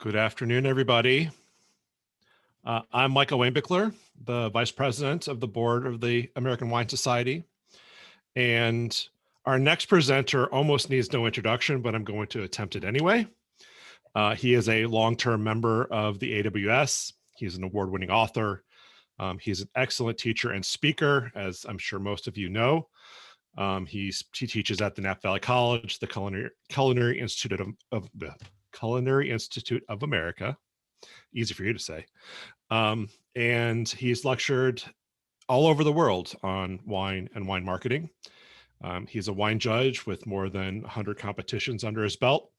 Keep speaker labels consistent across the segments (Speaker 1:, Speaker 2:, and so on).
Speaker 1: Good afternoon, everybody. I'm Michael Weinbichler, the Vice President of the Board of the American Wine Society. And our next presenter almost needs no introduction, but I'm going to attempt it anyway. He is a long-term member of the AWS. He's an award-winning author. He's an excellent teacher and speaker, as I'm sure most of you know. He teaches at the Napa Valley College, the Culinary Institute of the Culinary Institute of America. Easy for you to say. And he's lectured all over the world on wine and wine marketing. He's a wine judge with more than 100 competitions under his belt.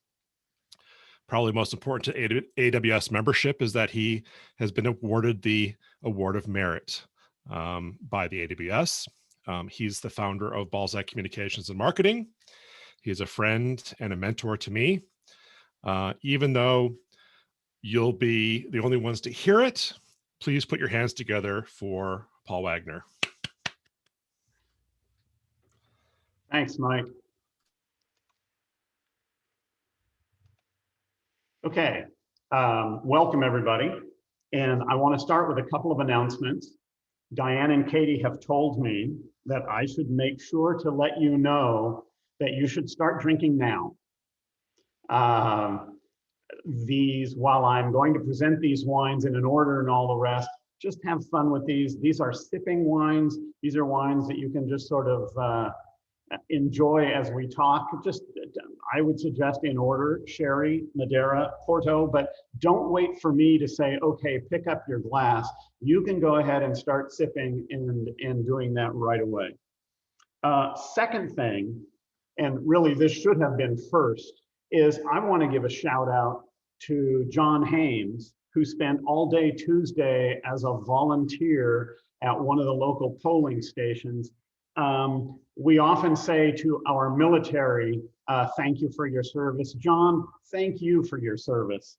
Speaker 1: Probably most important to AWS membership is that he has been awarded the Award of Merit by the AWS. He's the founder of Balzac Communications and Marketing. He's a friend and a mentor to me. Even though you'll be the only ones to hear it, please put your hands together for Paul Wagner.
Speaker 2: Thanks, Mike. Okay, welcome everybody. And I want to start with a couple of announcements. Diane and Katie have told me that I should make sure to let you know that you should start drinking now. While I'm going to present these wines in an order and all the rest, just have fun with these. These are sipping wines. These are wines that you can just sort of enjoy as we talk. Just, I would suggest in order: sherry, Madeira, Porto, but don't wait for me to say, okay, pick up your glass. You can go ahead and start sipping and doing that right away. Second thing, and really this should have been first, is I want to give a shout out to John Haynes, who spent all day Tuesday as a volunteer at one of the local polling stations. We often say to our military, thank you for your service. John, thank you for your service.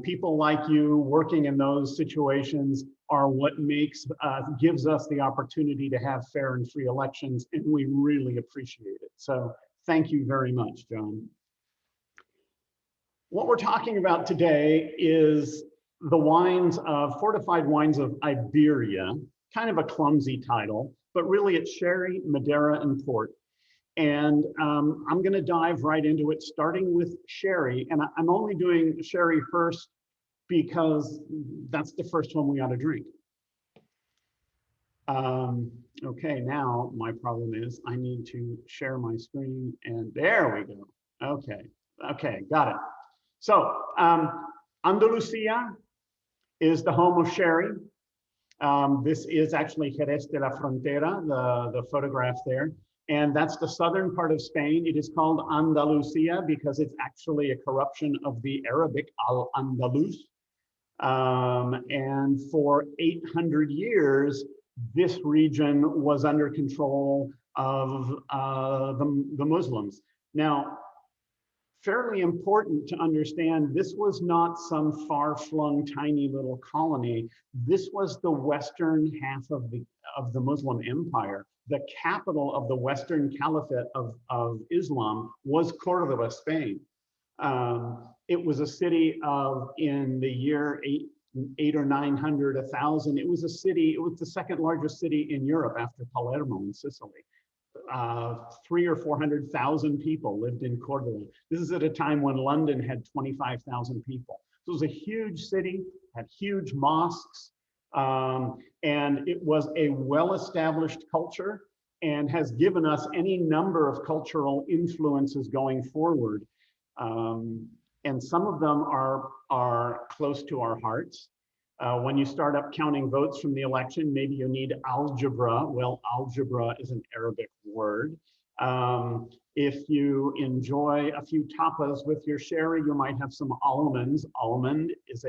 Speaker 2: People like you working in those situations are what gives us the opportunity to have fair and free elections, and we really appreciate it. So thank you very much, John. What we're talking about today is the wines of Fortified Wines of Iberia, kind of a clumsy title, but really it's sherry, Madeira, and port. And I'm going to dive right into it, starting with sherry. And I'm only doing sherry first because that's the first one we ought to drink. Okay, now my problem is I need to share my screen, and there we go. Okay, got it. So Andalucia is the home of sherry. This is actually Jerez de la Frontera, the photograph there. And that's the southern part of Spain. It is called Andalucia because it's actually a corruption of the Arabic Al-Andalus. And for 800 years, this region was under control of the Muslims. Now, fairly important to understand, this was not some far-flung tiny little colony. This was the western half of the Muslim empire. The capital of the Western Caliphate of Islam was Cordoba, Spain. It was a city in the year 800 or 900, 1000. It was the second largest city in Europe after Palermo in Sicily. 300,000 or 400,000 people lived in Cordoba. This is at a time when London had 25,000 people. So it was a huge city, had huge mosques, and it was a well-established culture and has given us any number of cultural influences going forward. And some of them are close to our hearts. When you start up counting votes from the election, maybe you need algebra. Well, algebra is an Arabic word. If you enjoy a few tapas with your sherry, you might have some almonds. Almond is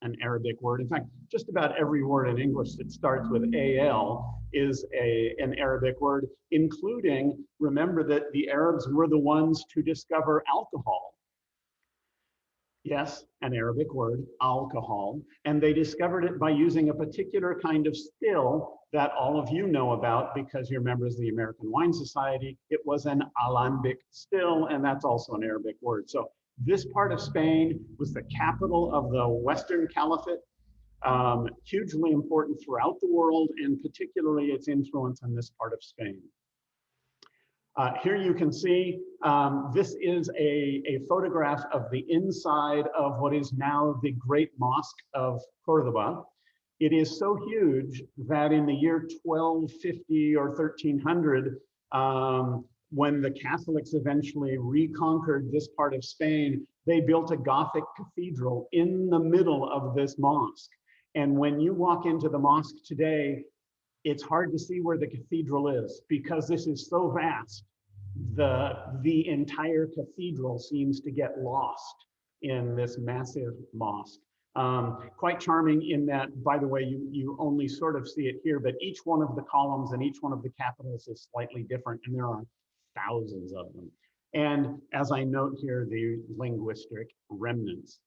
Speaker 2: an Arabic word. In fact, just about every word in English that starts with AL is an Arabic word, including, remember that the Arabs were the ones to discover alcohol. Yes, an Arabic word, alcohol. And they discovered it by using a particular kind of still that all of you know about because you're members of the American Wine Society. It was an alembic still, and that's also an Arabic word. So This part of Spain was the capital of the Western Caliphate, hugely important throughout the world, and particularly its influence on this part of Spain. Here you can see, this is a photograph of the inside of what is now the Great Mosque of Cordoba. It is so huge that in the year 1250 or 1300, when the Catholics eventually reconquered this part of Spain, they built a Gothic cathedral in the middle of this mosque. And when you walk into the mosque today, it's hard to see where the cathedral is because this is so vast. The entire cathedral seems to get lost in this massive mosque. Quite charming in that, by the way, you only sort of see it here, but each one of the columns and each one of the capitals is slightly different, and there are thousands of them. And as I note here, the linguistic remnants.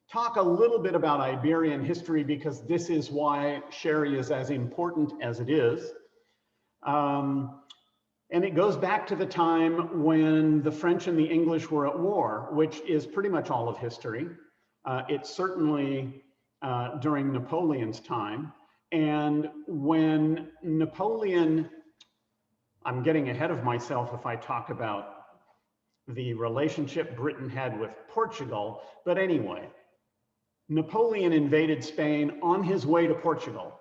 Speaker 2: Talk a little bit about Iberian history because this is why sherry is as important as it is. And it goes back to the time when the French and the English were at war, which is pretty much all of history. It's certainly during Napoleon's time. And when Napoleon, I'm getting ahead of myself if I talk about the relationship Britain had with Portugal, but anyway, Napoleon invaded Spain on his way to Portugal.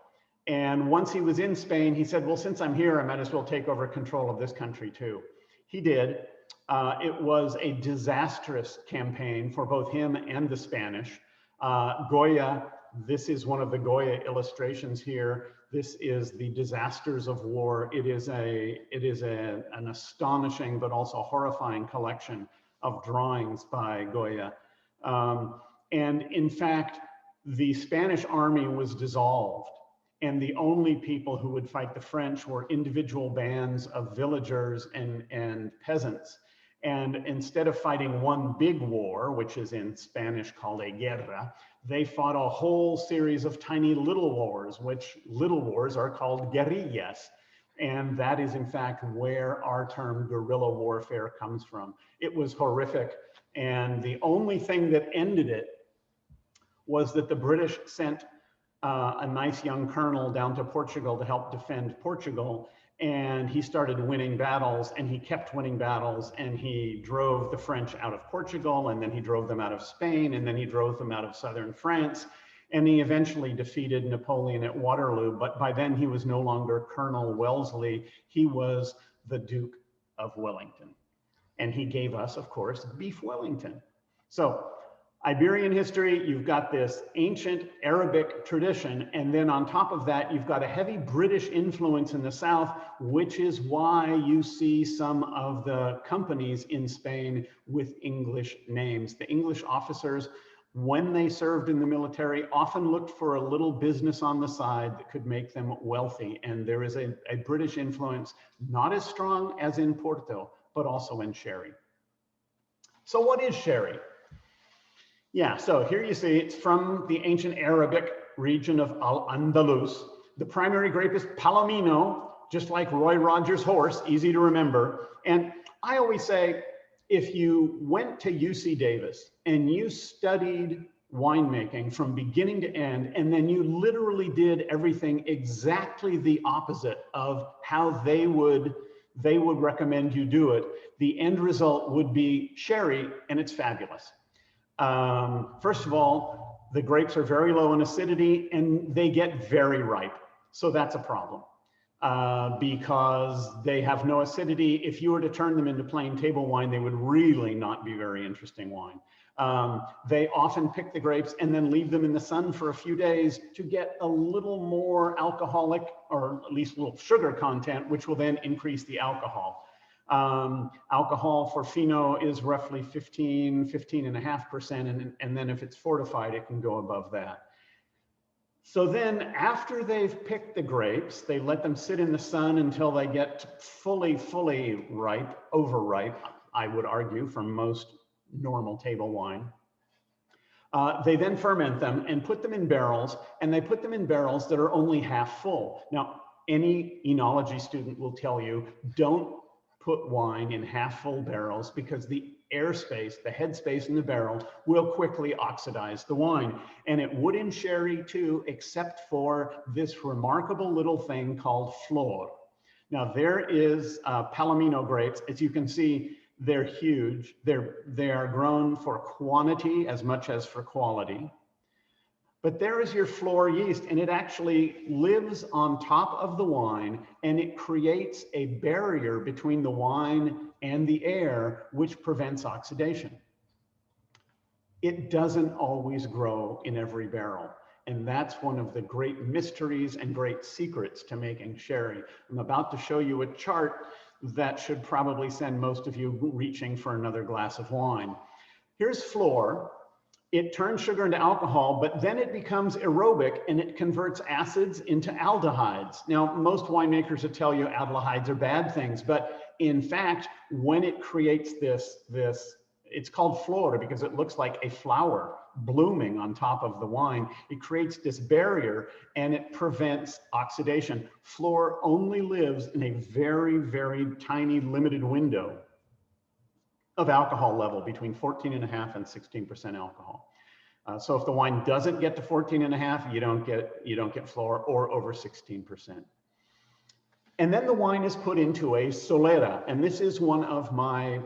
Speaker 2: And once he was in Spain, he said, well, since I'm here, I might as well take over control of this country too. He did. It was a disastrous campaign for both him and the Spanish. Goya, this is one of the Goya illustrations here. This is the disasters of war. It is an astonishing but also horrifying collection of drawings by Goya. And in fact, the Spanish army was dissolved. And the only people who would fight the French were individual bands of villagers and peasants. And instead of fighting one big war, which is in Spanish called a guerra, they fought a whole series of tiny little wars, which little wars are called guerrillas. And that is in fact where our term guerrilla warfare comes from. It was horrific. And the only thing that ended it was that the British sent a nice young colonel down to Portugal to help defend Portugal. And he started winning battles, and he kept winning battles, and he drove the French out of Portugal, and then he drove them out of Spain, and then he drove them out of southern France. And he eventually defeated Napoleon at Waterloo, but by then he was no longer Colonel Wellesley, he was the Duke of Wellington. And he gave us, of course, beef Wellington. So Iberian history, you've got this ancient Arabic tradition, and then on top of that, you've got a heavy British influence in the south, which is why you see some of the companies in Spain with English names. The English officers, when they served in the military, often looked for a little business on the side that could make them wealthy, and there is a British influence, not as strong as in Porto, but also in sherry. So what is sherry? Yeah, so here you see it's from the ancient Arabic region of Al-Andalus. The primary grape is Palomino, just like Roy Rogers' horse, easy to remember. And I always say, if you went to UC Davis and you studied winemaking from beginning to end, and then you literally did everything exactly the opposite of how they would recommend you do it, the end result would be sherry, and it's fabulous. First of all, the grapes are very low in acidity and they get very ripe. So that's a problem because they have no acidity. If you were to turn them into plain table wine, they would really not be very interesting wine. They often pick the grapes and then leave them in the sun for a few days to get a little more alcoholic, or at least a little sugar content, which will then increase the alcohol. Alcohol for Fino is roughly 15.5%, and then if it's fortified, it can go above that. So then after they've picked the grapes, they let them sit in the sun until they get fully ripe, overripe, I would argue, from most normal table wine. They then ferment them and put them in barrels, and they put them in barrels that are only half full. Now, any enology student will tell you, don't put wine in half full barrels because the airspace, the headspace in the barrel will quickly oxidize the wine. And it would in sherry too, except for this remarkable little thing called Flor. Now there is Palomino grapes. As you can see, they're huge. They are grown for quantity as much as for quality. But there is your Flor yeast, and it actually lives on top of the wine, and it creates a barrier between the wine and the air, which prevents oxidation. It doesn't always grow in every barrel. And that's one of the great mysteries and great secrets to making sherry. I'm about to show you a chart that should probably send most of you reaching for another glass of wine. Here's Flor. It turns sugar into alcohol, but then it becomes aerobic and it converts acids into aldehydes. Now, most winemakers will tell you aldehydes are bad things, but in fact, when it creates this, it's called flora because it looks like a flower blooming on top of the wine. It creates this barrier and it prevents oxidation. Flor only lives in a very, very tiny limited window of alcohol level between 14.5 and 16% alcohol. So if the wine doesn't get to 14.5, you don't get Flor or over 16%. And then the wine is put into a Solera, and this is one of my,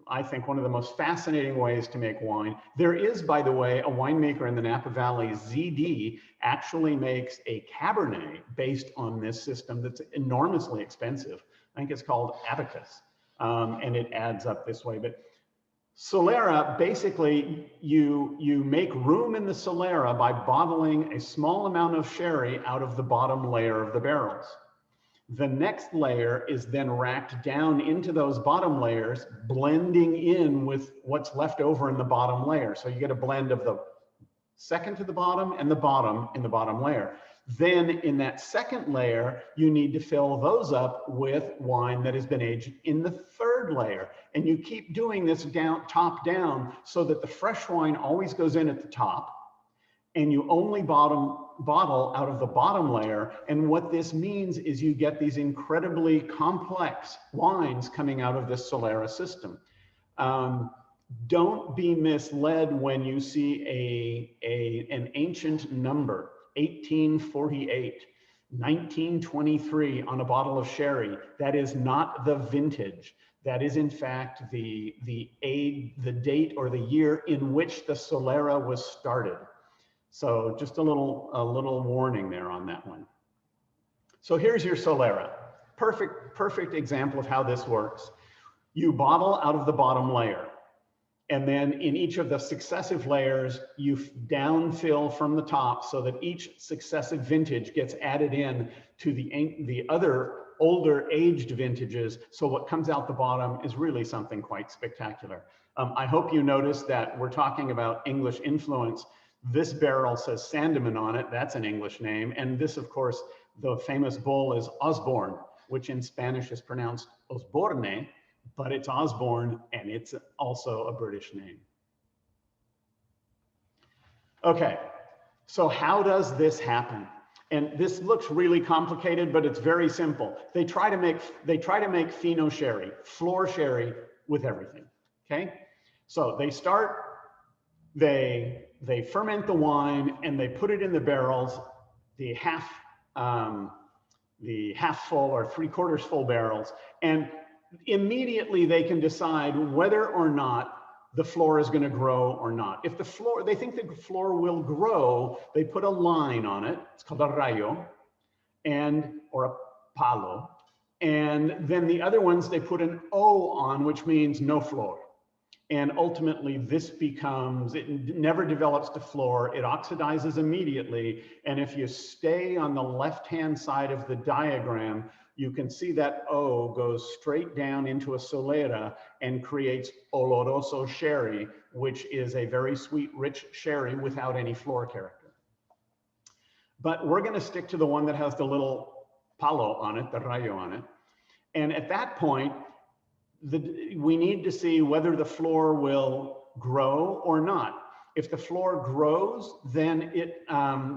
Speaker 2: I think, one of the most fascinating ways to make wine. There is, by the way, a winemaker in the Napa Valley, ZD, actually makes a Cabernet based on this system that's enormously expensive. I think it's called Abacus. And it adds up this way. But Solera, basically, you make room in the Solera by bottling a small amount of sherry out of the bottom layer of the barrels. The next layer is then racked down into those bottom layers, blending in with what's left over in the bottom layer. So you get a blend of the second to the bottom and the bottom in the bottom layer. Then in that second layer, you need to fill those up with wine that has been aged in the third layer. And you keep doing this top down so that the fresh wine always goes in at the top and you only bottle out of the bottom layer. And what this means is you get these incredibly complex wines coming out of this Solera system. Don't be misled when you see an ancient number, 1848, 1923 on a bottle of sherry. That is not the vintage. That is in fact the date or the year in which the Solera was started. So just a little warning there on that one. So here's your Solera. Perfect example of how this works. You bottle out of the bottom layer. And then in each of the successive layers, you downfill from the top so that each successive vintage gets added in to the other older aged vintages. So what comes out the bottom is really something quite spectacular. I hope you noticed that we're talking about English influence. This barrel says Sandeman on it. That's an English name. And this, of course, the famous bull is Osborne, which in Spanish is pronounced Osborne, but it's Osborne, and it's also a British name. Okay, so how does this happen? And this looks really complicated, but it's very simple. They try to make Fino sherry, Flor sherry with everything. Okay, so they ferment the wine and they put it in the barrels, the half full or 3/4 full barrels, and immediately they can decide whether or not the Flor is going to grow or not. If they think the Flor will grow, they put a line on it. It's called a rayo, or a Palo. And then the other ones, they put an O on, which means no Flor. And ultimately it never develops to Flor. It oxidizes immediately. And if you stay on the left-hand side of the diagram, you can see that O goes straight down into a Solera and creates Oloroso sherry, which is a very sweet, rich sherry without any Flor character. But we're going to stick to the one that has the little Palo on it, the rayo on it. And at that point, we need to see whether the Flor will grow or not. If the Flor grows, then it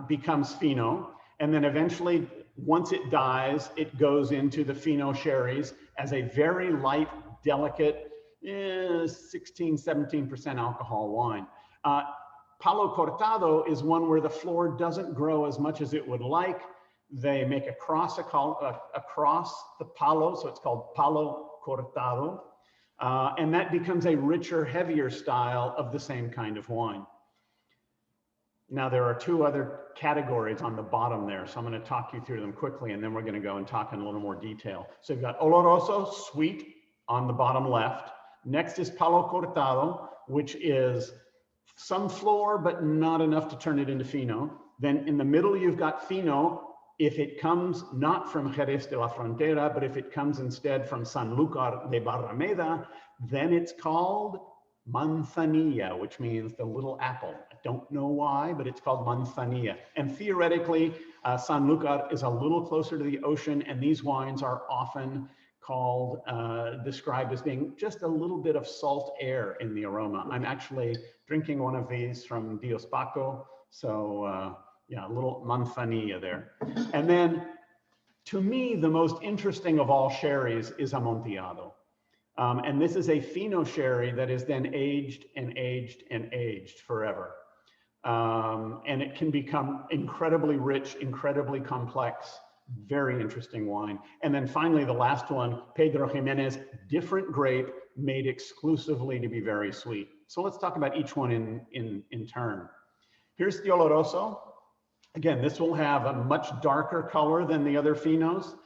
Speaker 2: becomes Fino. And then eventually, once it dies, it goes into the Fino sherries. as a very light, delicate, 16, 17% alcohol wine. Palo Cortado is one where the Flor doesn't grow as much as it would like. They make across the Palo, so it's called Palo Cortado. And that becomes a richer, heavier style of the same kind of wine. Now, there are two other categories on the bottom there, so I'm going to talk you through them quickly, and then we're going to go and talk in a little more detail. So you've got Oloroso, sweet, on the bottom left. Next is Palo Cortado, which is some Flor, but not enough to turn it into Fino. Then in the middle, you've got Fino, if it comes not from Jerez de la Frontera, but if it comes instead from Sanlúcar de Barrameda, then it's called Manzanilla, which means the little apple. I don't know why, but it's called Manzanilla. And theoretically, Sanlúcar is a little closer to the ocean, and these wines are often called, described as being just a little bit of salt air in the aroma. I'm actually drinking one of these from Dios Paco, so yeah, a little Manzanilla there. And then, to me, the most interesting of all sherries is Amontillado. And this is a Fino sherry that is then aged and aged and aged forever. And it can become incredibly rich, incredibly complex, very interesting wine. And then finally, the last one, Pedro Ximenez, different grape made exclusively to be very sweet. So let's talk about each one in turn. Here's the Oloroso. Again, this will have a much darker color than the other Finos.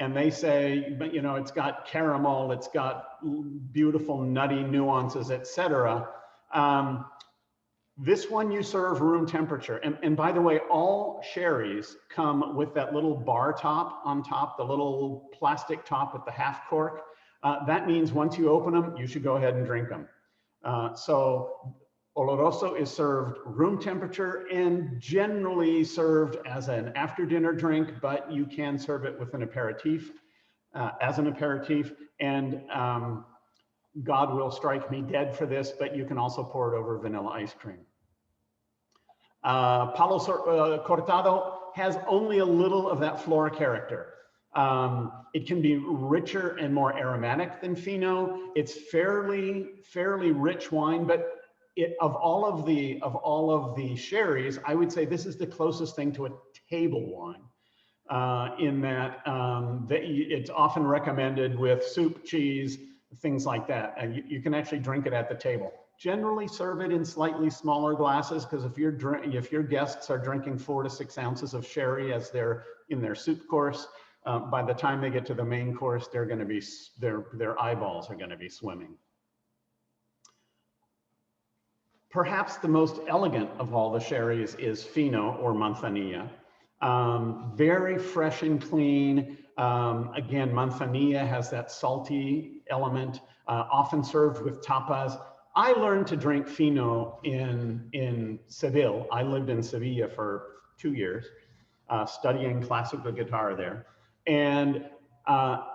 Speaker 2: And they say, but you know, it's got caramel, it's got beautiful nutty nuances, etc. This one you serve room temperature. And by the way, all sherries come with that little bar top on top, the little plastic top with the half cork. That means once you open them, you should go ahead and drink them. So Oloroso is served room temperature and generally served as an after dinner drink, but you can serve it with an aperitif, as an aperitif. And God will strike me dead for this, but you can also pour it over vanilla ice cream. Palo Cortado has only a little of that Flor character. It can be richer and more aromatic than Fino. It's fairly rich wine, but of all of the sherries, I would say this is the closest thing to a table wine, in that it's often recommended with soup, cheese, things like that. And you can actually drink it at the table. Generally serve it in slightly smaller glasses, because if your guests are drinking 4 to 6 ounces of sherry as they're in their soup course, by the time they get to the main course, they're going to be their eyeballs are going to be swimming. Perhaps the most elegant of all the sherries is Fino or Manzanilla. Very fresh and clean. Again, Manzanilla has that salty element, often served with tapas. I learned to drink Fino in Seville. I lived in Sevilla for 2 years, studying classical guitar there. And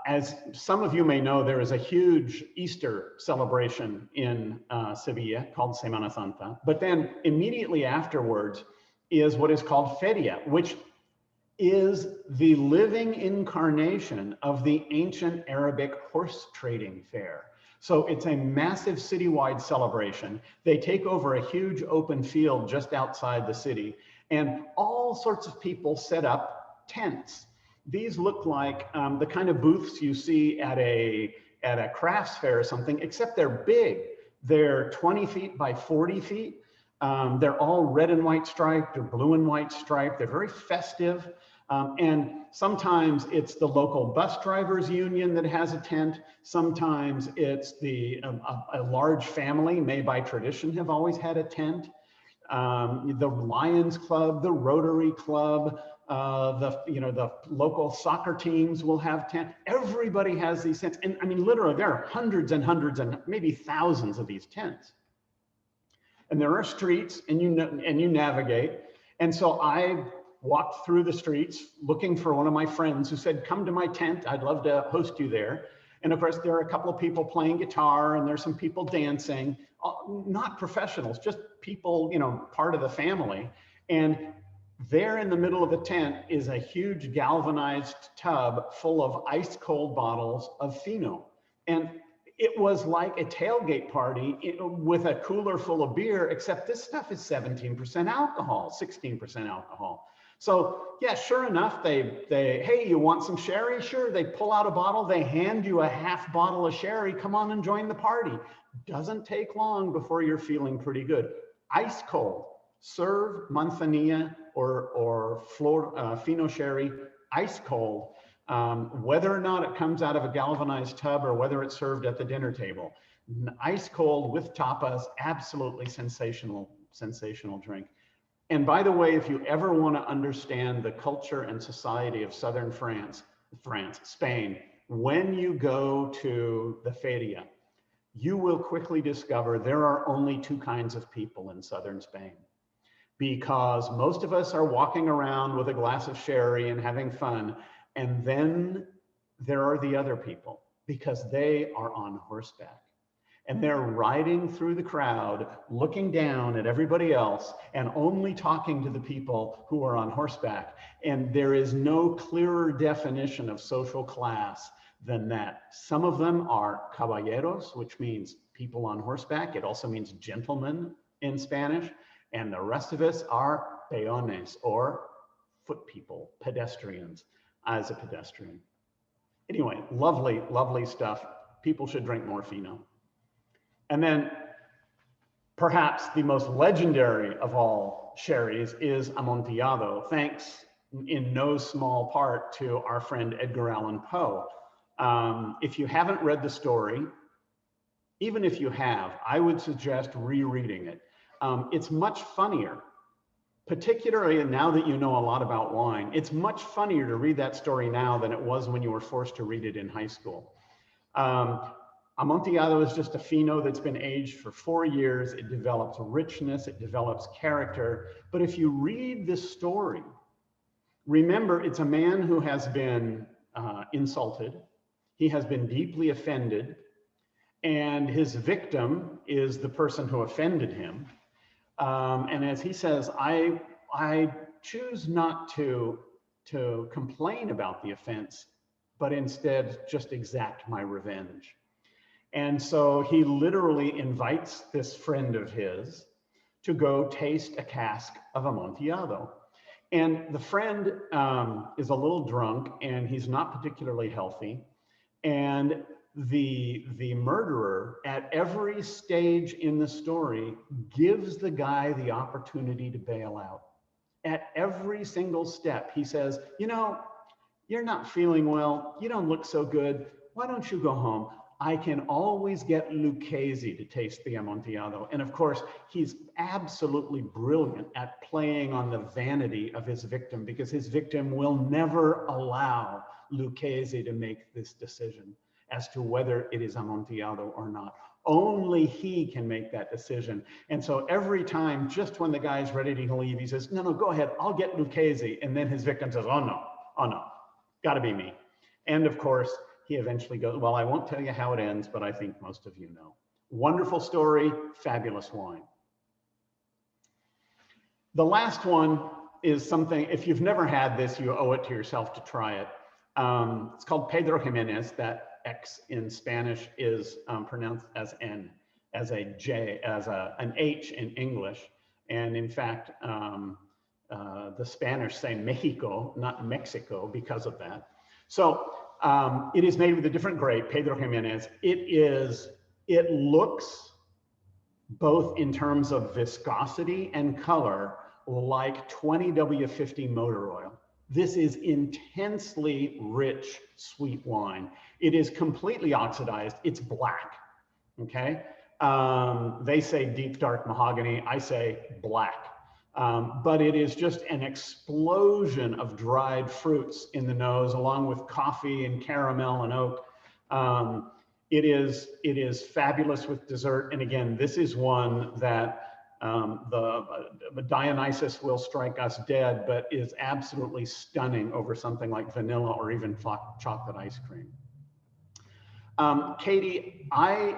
Speaker 2: as some of you may know, there is a huge Easter celebration in Sevilla called Semana Santa. But then immediately afterwards is what is called Feria, which is the living incarnation of the ancient Arabic horse trading fair. So it's a massive citywide celebration. They take over a huge open field just outside the city, and all sorts of people set up tents. These look like the kind of booths you see at a crafts fair or something, except they're big. They're 20 feet by 40 feet. They're all red and white striped or blue and white striped. They're very festive. And sometimes it's the local bus drivers union that has a tent. Sometimes it's a large family, may by tradition have always had a tent. The Lions Club, the Rotary Club, the local soccer teams will have tents. Everybody has these tents. And I mean, literally, there are hundreds and hundreds and maybe thousands of these tents. And there are streets, and you navigate. And so I walked through the streets looking for one of my friends who said, "Come to my tent. I'd love to host you there." And of course, there are a couple of people playing guitar, and there's some people dancing, not professionals, just people, part of the family. And There in the middle of the tent is a huge galvanized tub full of ice cold bottles of Fino. And it was like a tailgate party with a cooler full of beer, except this stuff is 17% alcohol, 16% alcohol. So yeah, sure enough, hey, you want some sherry? Sure, they pull out a bottle, they hand you a half bottle of sherry, come on and join the party. Doesn't take long before you're feeling pretty good. Ice cold, serve manzanilla or Fino sherry, ice cold, whether or not it comes out of a galvanized tub or whether it's served at the dinner table. Ice cold with tapas, absolutely sensational, sensational drink. And by the way, if you ever want to understand the culture and society of southern Spain, when you go to the feria, you will quickly discover there are only two kinds of people in southern Spain, because most of us are walking around with a glass of sherry and having fun. And then there are the other people, because they are on horseback. And they're riding through the crowd, looking down at everybody else and only talking to the people who are on horseback. And there is no clearer definition of social class than that. Some of them are caballeros, which means people on horseback. It also means gentlemen in Spanish. And the rest of us are peones, or foot people, pedestrians, as a pedestrian. Anyway, lovely, lovely stuff. People should drink more Fino. And then perhaps the most legendary of all sherries is Amontillado, thanks in no small part to our friend Edgar Allan Poe. If you haven't read the story, even if you have, I would suggest rereading it. It's much funnier, particularly now that you know a lot about wine. It's much funnier to read that story now than it was when you were forced to read it in high school. Amontillado is just a Fino that's been aged for 4 years. It develops richness, it develops character. But if you read this story, remember it's a man who has been insulted. He has been deeply offended. And his victim is the person who offended him. And as he says, I choose not to complain about the offense, but instead just exact my revenge. And so he literally invites this friend of his to go taste a cask of Amontillado. And the friend is a little drunk and he's not particularly healthy. And the murderer at every stage in the story gives the guy the opportunity to bail out. At every single step, he says, you know, you're not feeling well. You don't look so good. Why don't you go home? I can always get Lucchese to taste the Amontillado. And of course, he's absolutely brilliant at playing on the vanity of his victim, because his victim will never allow Lucchese to make this decision as to whether it is Amontillado or not. Only he can make that decision. And so every time, just when the guy's ready to leave, he says, no, go ahead, I'll get Lucchese. And then his victim says, oh no, gotta be me. And of course, he eventually goes, well, I won't tell you how it ends, but I think most of you know. Wonderful story, fabulous wine. The last one is something, if you've never had this, you owe it to yourself to try it. It's called Pedro Ximenez. That X in Spanish is pronounced as N, as a J, as an H in English. And in fact, the Spanish say Mexico, not Mexico, because of that. So it is made with a different grape, Pedro Ximenez. It looks, both in terms of viscosity and color, like 20W50 motor oil. This is intensely rich, sweet wine. It is completely oxidized. It's black, okay? They say deep, dark mahogany. I say black. But it is just an explosion of dried fruits in the nose, along with coffee and caramel and oak. It is fabulous with dessert. And again, this is one that the Dionysus will strike us dead, but is absolutely stunning over something like vanilla or even chocolate ice cream. Katie, I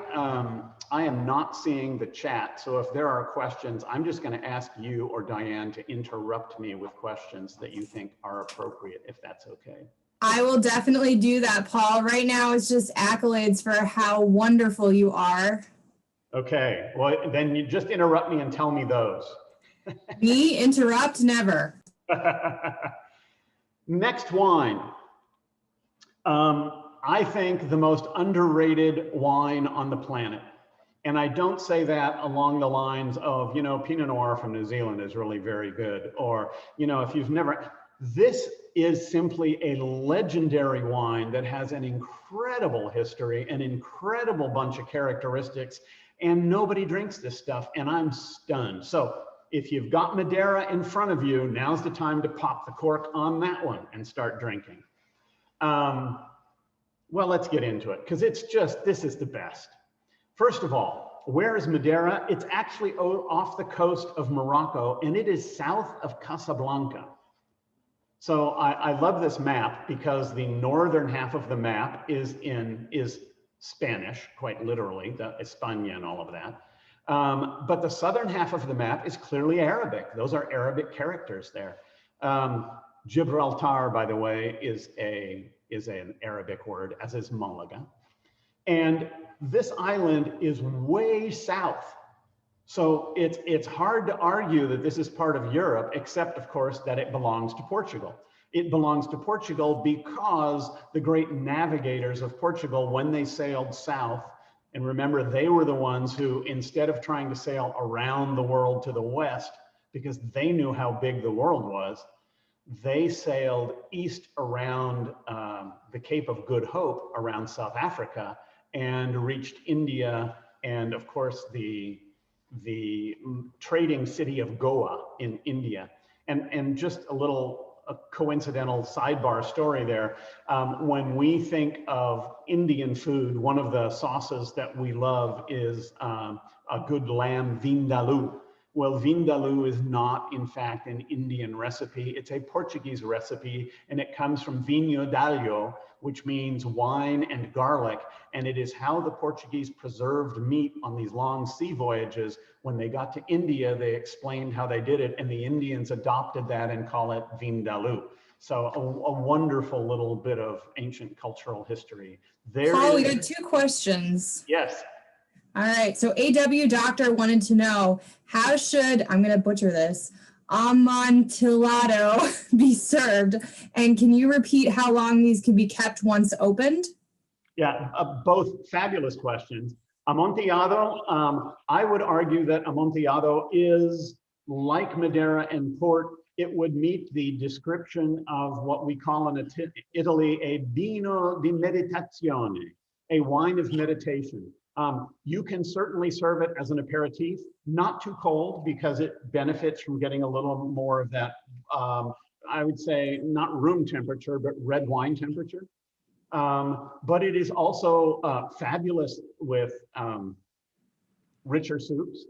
Speaker 2: am not seeing the chat, so if there are questions, I'm just going to ask you or Diane to interrupt me with questions that you think are appropriate, if that's okay.
Speaker 3: I will definitely do that, Paul. Right now it's just accolades for how wonderful you are.
Speaker 2: Okay, well, then you just interrupt me and tell me those.
Speaker 3: Me? Interrupt? Never.
Speaker 2: Next wine. I think the most underrated wine on the planet. And I don't say that along the lines of, you know, Pinot Noir from New Zealand is really very good. Or, you know, if you've never, this is simply a legendary wine that has an incredible history, an incredible bunch of characteristics, and nobody drinks this stuff, and I'm stunned. So if you've got Madeira in front of you, now's the time to pop the cork on that one and start drinking. Well, let's get into it, because it's just, this is the best. First of all, where is Madeira? It's actually off the coast of Morocco, and it is south of Casablanca. So I love this map because the northern half of the map is Spanish, quite literally, the España and all of that. But the southern half of the map is clearly Arabic. Those are Arabic characters there. Gibraltar, by the way, is an Arabic word, as is Malaga. And this island is way south. So it's hard to argue that this is part of Europe, except of course that it belongs to Portugal. It belongs to Portugal because the great navigators of Portugal, when they sailed south, and remember, they were the ones who, instead of trying to sail around the world to the west, because they knew how big the world was, they sailed east around the Cape of Good Hope around South Africa and reached India and of course the trading city of Goa in India. And just a coincidental sidebar story there. When we think of Indian food, one of the sauces that we love is a good lamb vindaloo. Well, vindaloo is not, in fact, an Indian recipe. It's a Portuguese recipe, and it comes from vinho d'alho, which means wine and garlic. And it is how the Portuguese preserved meat on these long sea voyages. When they got to India, they explained how they did it, and the Indians adopted that and call it vindaloo. So a wonderful little bit of ancient cultural history.
Speaker 3: Paul, we got two questions.
Speaker 2: Yes.
Speaker 3: All right, so AW Doctor wanted to know, how should, I'm going to butcher this, Amontillado be served? And can you repeat how long these can be kept once opened?
Speaker 2: Yeah, both fabulous questions. Amontillado, I would argue that Amontillado is like Madeira and Port. It would meet the description of what we call in Italy a vino di meditazione, a wine of meditation. You can certainly serve it as an aperitif, not too cold because it benefits from getting a little more of that, I would say not room temperature, but red wine temperature. But it is also fabulous with richer soups.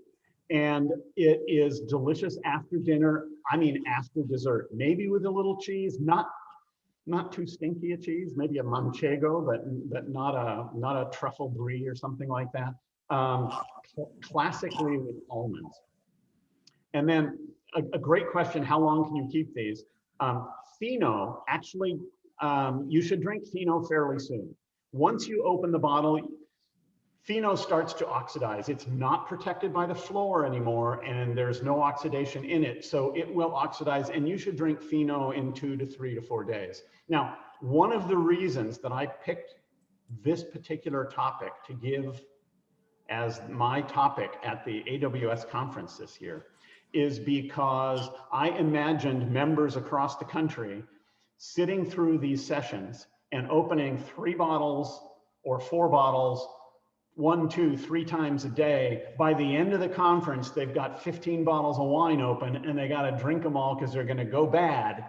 Speaker 2: And it is delicious after dinner, I mean after dessert, maybe with a little cheese, not too stinky a cheese, maybe a manchego, but not a truffle brie or something like that. Classically with almonds. And then a great question, how long can you keep these? Fino, actually, you should drink Fino fairly soon. Once you open the bottle, Fino starts to oxidize. It's not protected by the floor anymore, and there's no oxidation in it. So it will oxidize, and you should drink Fino in 2 to 3 to 4 days. Now, one of the reasons that I picked this particular topic to give as my topic at the AWS conference this year is because I imagined members across the country sitting through these sessions and opening 3 bottles or 4 bottles 1, 2, 3 times a day. By the end of the conference, they've got 15 bottles of wine open and they got to drink them all because they're going to go bad.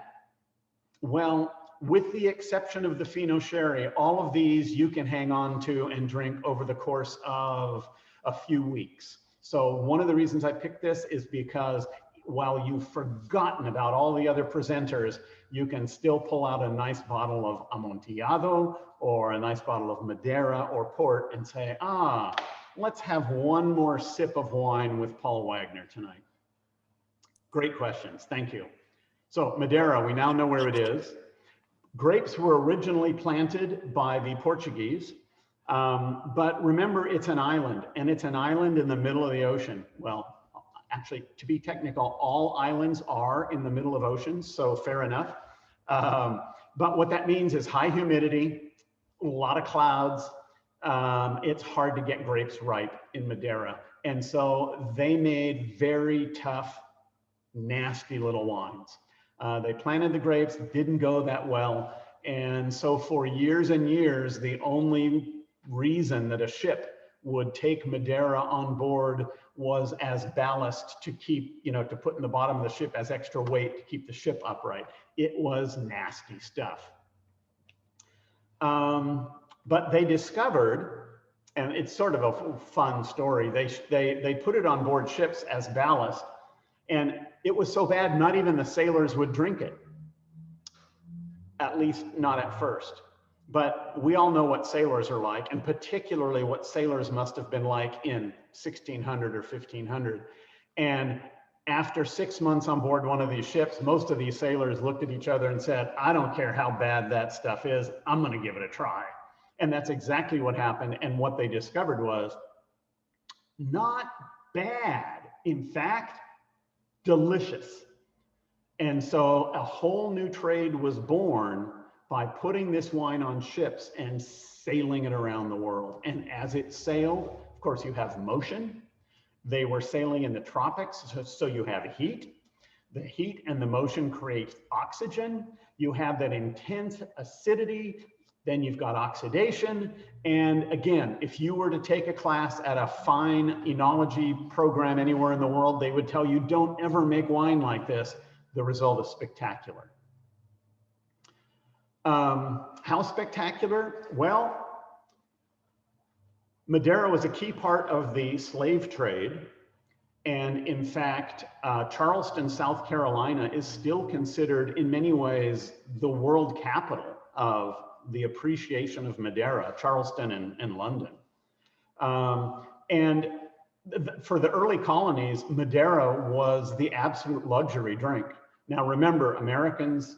Speaker 2: Well, with the exception of the Fino Sherry, all of these you can hang on to and drink over the course of a few weeks. So one of the reasons I picked this is because while you've forgotten about all the other presenters, you can still pull out a nice bottle of Amontillado or a nice bottle of Madeira or port and say, ah, let's have one more sip of wine with Paul Wagner tonight. Great questions, thank you. So Madeira, we now know where it is. Grapes were originally planted by the Portuguese, but remember, it's an island, and it's an island in the middle of the ocean. Well, actually, to be technical, all islands are in the middle of oceans, so fair enough. But what that means is high humidity, a lot of clouds. It's hard to get grapes ripe in Madeira. And so they made very tough, nasty little wines. They planted the grapes, didn't go that well. And so for years and years, the only reason that a ship would take Madeira on board was as ballast to keep, to put in the bottom of the ship as extra weight to keep the ship upright. It was nasty stuff. But they discovered, and it's sort of a fun story, they put it on board ships as ballast, and it was so bad, not even the sailors would drink it. At least not at first. But we all know what sailors are like, and particularly what sailors must have been like in 1600 or 1500. And after 6 months on board one of these ships, most of these sailors looked at each other and said, I don't care how bad that stuff is, I'm gonna give it a try. And that's exactly what happened. And what they discovered was not bad. In fact, delicious. And so a whole new trade was born by putting this wine on ships and sailing it around the world. And as it sailed, of course, you have motion. They were sailing in the tropics, so you have heat. The heat and the motion create oxygen. You have that intense acidity, then you've got oxidation. And again, if you were to take a class at a fine enology program anywhere in the world, they would tell you, don't ever make wine like this. The result is spectacular. How spectacular? Well, Madeira was a key part of the slave trade. And in fact, Charleston, South Carolina is still considered in many ways the world capital of the appreciation of Madeira, Charleston and London. And for the early colonies, Madeira was the absolute luxury drink. Now remember, Americans,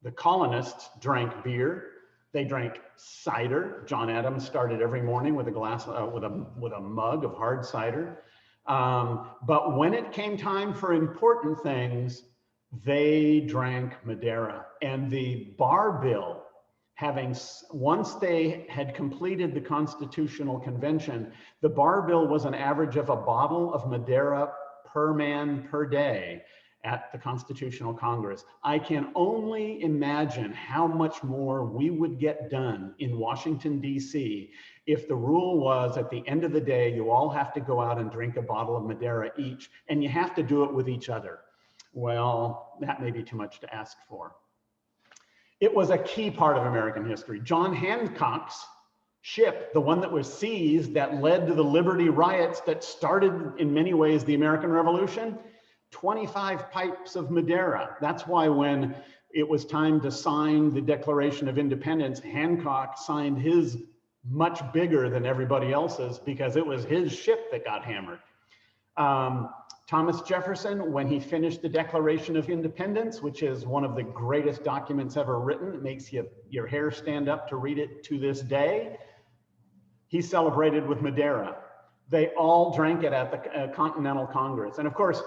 Speaker 2: the colonists drank beer, they drank cider. John Adams started every morning with a glass, with a mug of hard cider. But when it came time for important things, they drank Madeira. And the bar bill, once they had completed the Constitutional Convention, the bar bill was an average of a bottle of Madeira per man per day at the Constitutional Congress. I can only imagine how much more we would get done in Washington, D.C. if the rule was at the end of the day, you all have to go out and drink a bottle of Madeira each, and you have to do it with each other. Well, that may be too much to ask for. It was a key part of American history. John Hancock's ship, the one that was seized that led to the Liberty riots that started in many ways the American Revolution, 25 pipes of Madeira. That's why when it was time to sign the Declaration of Independence, Hancock signed his much bigger than everybody else's because it was his ship that got hammered. Thomas Jefferson, when he finished the Declaration of Independence, which is one of the greatest documents ever written, it makes your hair stand up to read it to this day, he celebrated with Madeira. They all drank it at the Continental Congress. And of course,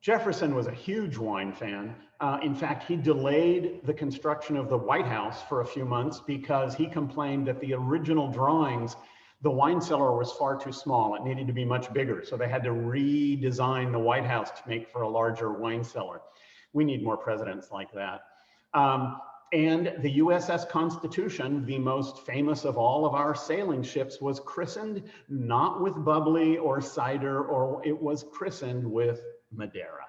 Speaker 2: Jefferson was a huge wine fan. In fact, he delayed the construction of the White House for a few months because he complained that the original drawings, the wine cellar was far too small. It needed to be much bigger. So they had to redesign the White House to make for a larger wine cellar. We need more presidents like that. And the USS Constitution, the most famous of all of our sailing ships, was christened not with bubbly or cider, or it was christened with Madeira.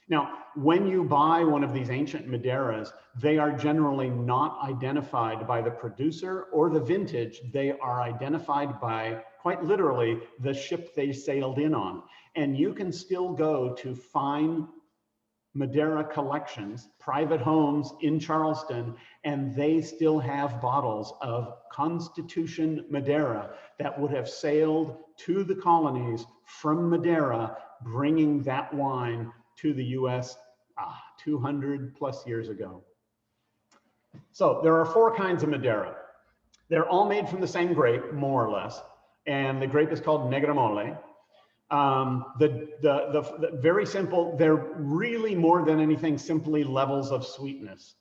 Speaker 2: Now, when you buy one of these ancient Madeiras, they are generally not identified by the producer or the vintage. They are identified by, quite literally, the ship they sailed in on. And you can still go to fine Madeira collections, private homes in Charleston, and they still have bottles of Constitution Madeira that would have sailed to the colonies from Madeira, bringing that wine to the US 200 plus years ago. So there are 4 kinds of Madeira. They're all made from the same grape, more or less, and the grape is called Negromole. Very simple, they're really more than anything simply levels of sweetness.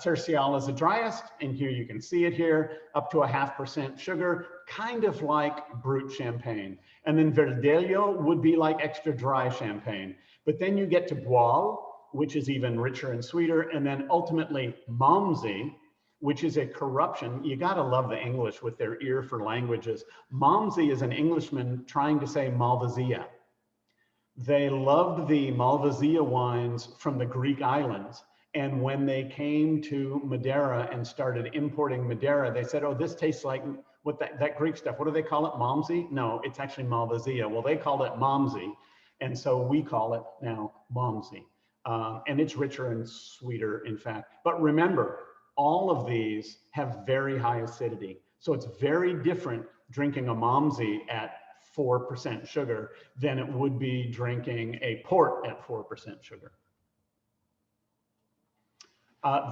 Speaker 2: Tercial is the driest, and here you can see it here, up to 0.5% sugar, kind of like brut champagne. And then Verdelho would be like extra dry champagne. But then you get to Boal, which is even richer and sweeter, and then ultimately Malmsey, which is a corruption. You gotta love the English with their ear for languages. Malmsey is an Englishman trying to say Malvasia. They loved the Malvasia wines from the Greek islands. And when they came to Madeira and started importing Madeira, they said, oh, this tastes like what that Greek stuff. What do they call it, Malmsey? No, it's actually Malvasia. Well, they called it Malmsey. And so we call it now Malmsey. And it's richer and sweeter, in fact. But remember, all of these have very high acidity. So it's very different drinking a Malmsey at 4% sugar than it would be drinking a port at 4% sugar.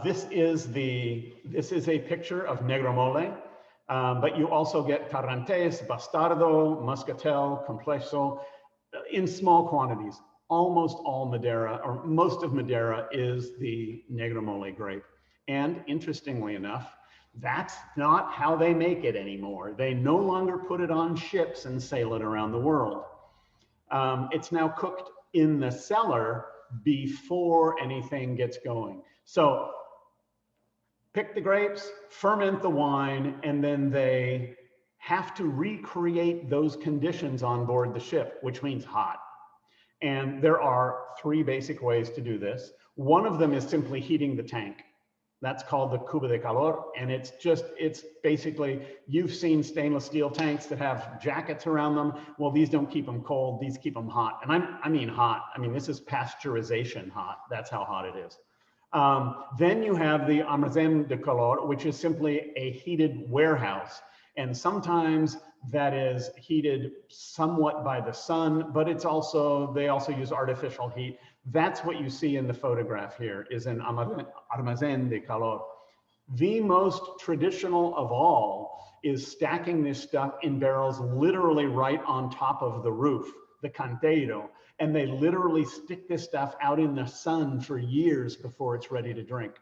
Speaker 2: This is a picture of Negromole, but you also get Tarrantes, Bastardo, Muscatel, Complesso in small quantities. Almost all Madeira, or most of Madeira, is the Negromole grape. And interestingly enough, that's not how they make it anymore. They no longer put it on ships and sail it around the world. It's now cooked in the cellar before anything gets going. So pick the grapes, ferment the wine, and then they have to recreate those conditions on board the ship, which means hot. And there are 3 basic ways to do this. One of them is simply heating the tank. That's called the cuba de calor. And it's basically, you've seen stainless steel tanks that have jackets around them. Well, these don't keep them cold, these keep them hot. And I mean hot. I mean, this is pasteurization hot. That's how hot it is. Then you have the almacén de calor, which is simply a heated warehouse. And sometimes that is heated somewhat by the sun, but they also use artificial heat. That's what you see in the photograph here, is an almacén de calor. The most traditional of all is stacking this stuff in barrels literally right on top of the roof, the canteiro. And they literally stick this stuff out in the sun for years before it's ready to drink.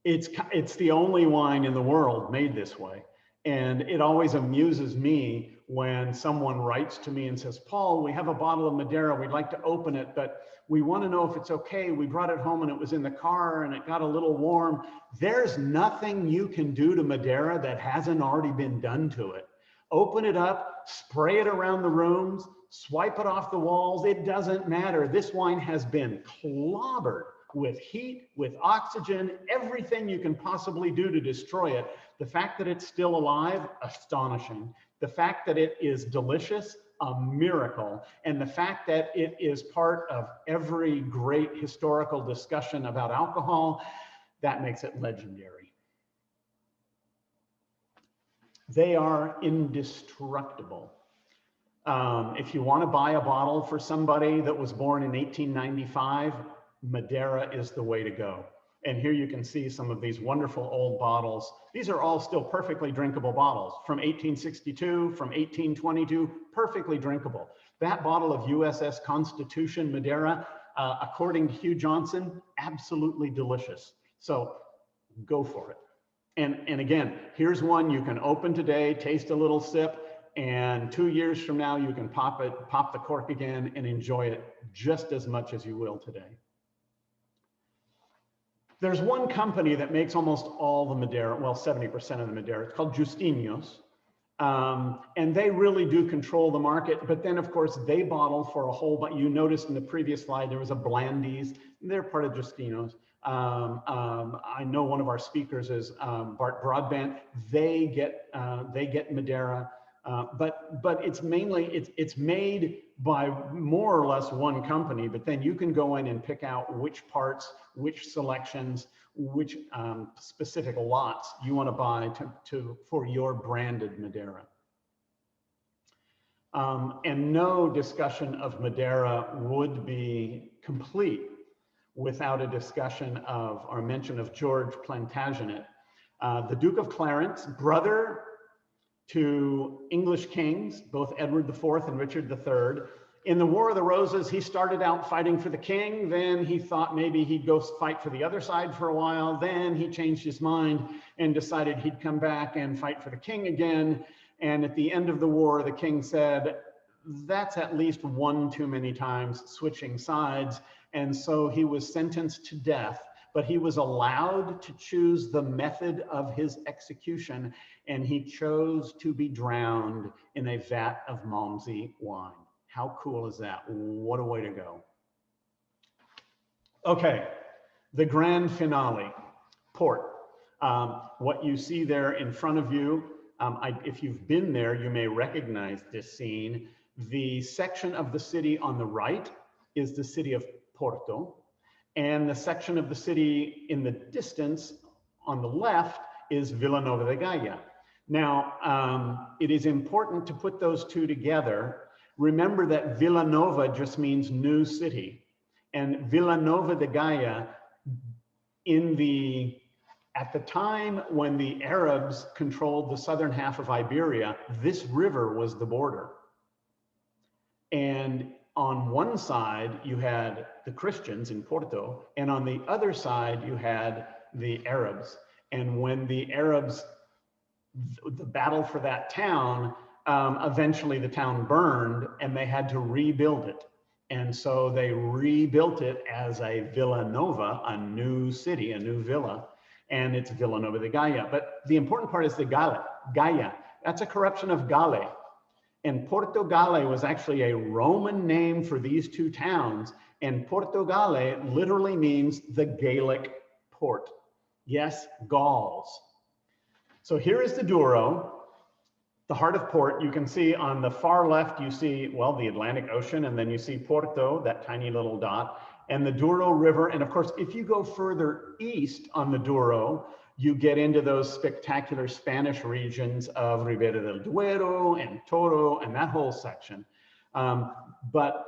Speaker 2: It's the only wine in the world made this way. And it always amuses me when someone writes to me and says, Paul, we have a bottle of Madeira, we'd like to open it, but we want to know if it's okay. We brought it home and it was in the car and it got a little warm. There's nothing you can do to Madeira that hasn't already been done to it. Open it up, spray it around the rooms, swipe it off the walls. It doesn't matter. This wine has been clobbered with heat, with oxygen, everything you can possibly do to destroy it. The fact that it's still alive, astonishing. The fact that it is delicious, a miracle. And the fact that it is part of every great historical discussion about alcohol, that makes it legendary. They are indestructible. If you want to buy a bottle for somebody that was born in 1895, Madeira is the way to go. And here you can see some of these wonderful old bottles. These are all still perfectly drinkable bottles from 1862, from 1822, perfectly drinkable. That bottle of USS Constitution Madeira, according to Hugh Johnson, absolutely delicious. So go for it. And again, here's one you can open today, taste a little sip, and 2 years from now, you can pop the cork again and enjoy it just as much as you will today. There's one company that makes almost all the Madeira, well, 70% of the Madeira. It's called Justinos. And they really do control the market. But then, of course, they bottle for a whole, but you noticed in the previous slide, there was a Blandies. They're part of Justino's. I know one of our speakers is Bart Broadbent. They get Madeira, but it's mainly, it's made by more or less one company, but then you can go in and pick out which parts, which selections, which specific lots you want to buy for your branded Madeira. And no discussion of Madeira would be complete without a discussion of, or mention of, George Plantagenet, the Duke of Clarence, brother to English kings, both Edward IV and Richard III. In the War of the Roses, he started out fighting for the king. Then he thought maybe he'd go fight for the other side for a while. Then he changed his mind and decided he'd come back and fight for the king again. And at the end of the war, the king said, that's at least one too many times switching sides. And so he was sentenced to death, but he was allowed to choose the method of his execution. And he chose to be drowned in a vat of Malmsey wine. How cool is that? What a way to go. Okay, the grand finale, port. What you see there in front of you, if you've been there, you may recognize this scene. The section of the city on the right is the city of Porto, and the section of the city in the distance on the left is Villanova de Gaia. Now, it is important to put those two together. Remember that Villanova just means new city, and Villanova de Gaia, at the time when the Arabs controlled the southern half of Iberia, this river was the border. And on one side, you had the Christians in Porto, and on the other side, you had the Arabs. And when the Arabs, the battle for that town, eventually the town burned and they had to rebuild it. And so they rebuilt it as a Villanova, a new city, a new villa, and it's Villanova de Gaia. But the important part is the Gaia. That's a corruption of Gale. And Portugal was actually a Roman name for these two towns. And Portugal literally means the Gaelic port. Yes, Gauls. So here is the Douro, the heart of port. You can see on the far left, you see, well, the Atlantic Ocean, and then you see Porto, that tiny little dot, and the Douro River. And of course, if you go further east on the Douro, you get into those spectacular Spanish regions of Ribera del Duero and Toro and that whole section. But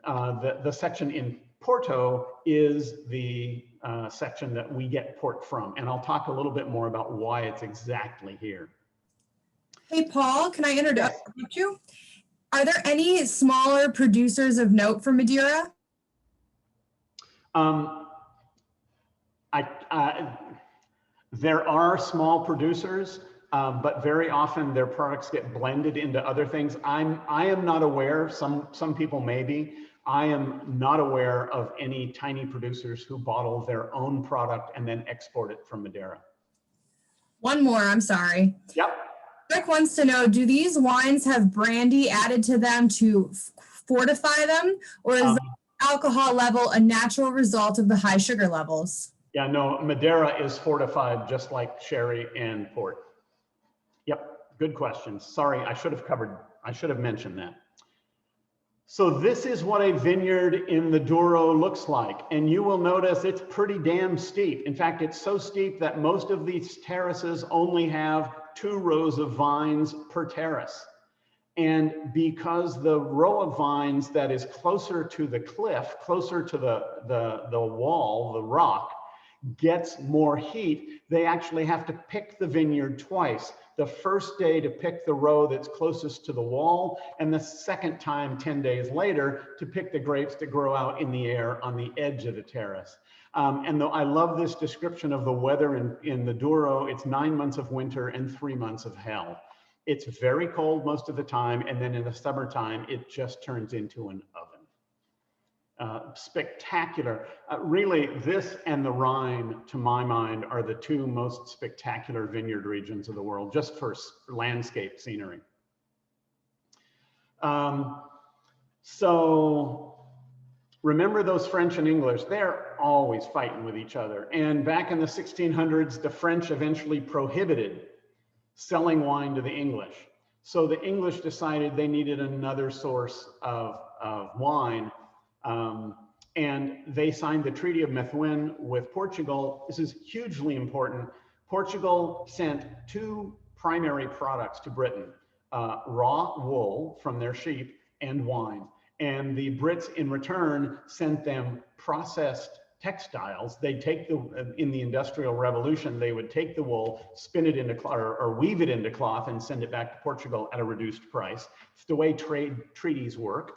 Speaker 2: the section in Porto is the section that we get port from. And I'll talk a little bit more about why it's exactly here.
Speaker 3: Hey, Paul, can I introduce you? Are there any smaller producers of note for Madeira?
Speaker 2: There are small producers, but very often their products get blended into other things. I am not aware, some people may be, I am not aware of any tiny producers who bottle their own product and then export it from Madeira.
Speaker 3: One more, I'm sorry.
Speaker 2: Yep.
Speaker 3: Rick wants to know, do these wines have brandy added to them to fortify them, or is the alcohol level a natural result of the high sugar levels?
Speaker 2: Yeah, no, Madeira is fortified just like sherry and port. Yep, good questions. Sorry, I should have mentioned that. So this is what a vineyard in the Douro looks like. And you will notice it's pretty damn steep. In fact, it's so steep that most of these terraces only have 2 rows of vines per terrace. And because the row of vines that is closer to the cliff, closer to the wall, the rock, gets more heat, they actually have to pick the vineyard twice. The first day to pick the row that's closest to the wall, and the second time 10 days later to pick the grapes that grow out in the air on the edge of the terrace. And though I love this description of the weather in the Douro, it's 9 months of winter and 3 months of hell. It's very cold most of the time, and then in the summertime, it just turns into an oven. spectacular. Really, this and the Rhine, to my mind, are the two most spectacular vineyard regions of the world, just for landscape scenery. So remember those French and English, they're always fighting with each other. And back in the 1600s, the French eventually prohibited selling wine to the English. So the English decided they needed another source of wine. And they signed the Treaty of Methuen with Portugal. This is hugely important. Portugal sent two primary products to Britain, raw wool from their sheep and wine. And the Brits in return sent them processed textiles. They'd take in the Industrial Revolution, they would take the wool, spin it into cloth, or weave it into cloth and send it back to Portugal at a reduced price. It's the way trade treaties work.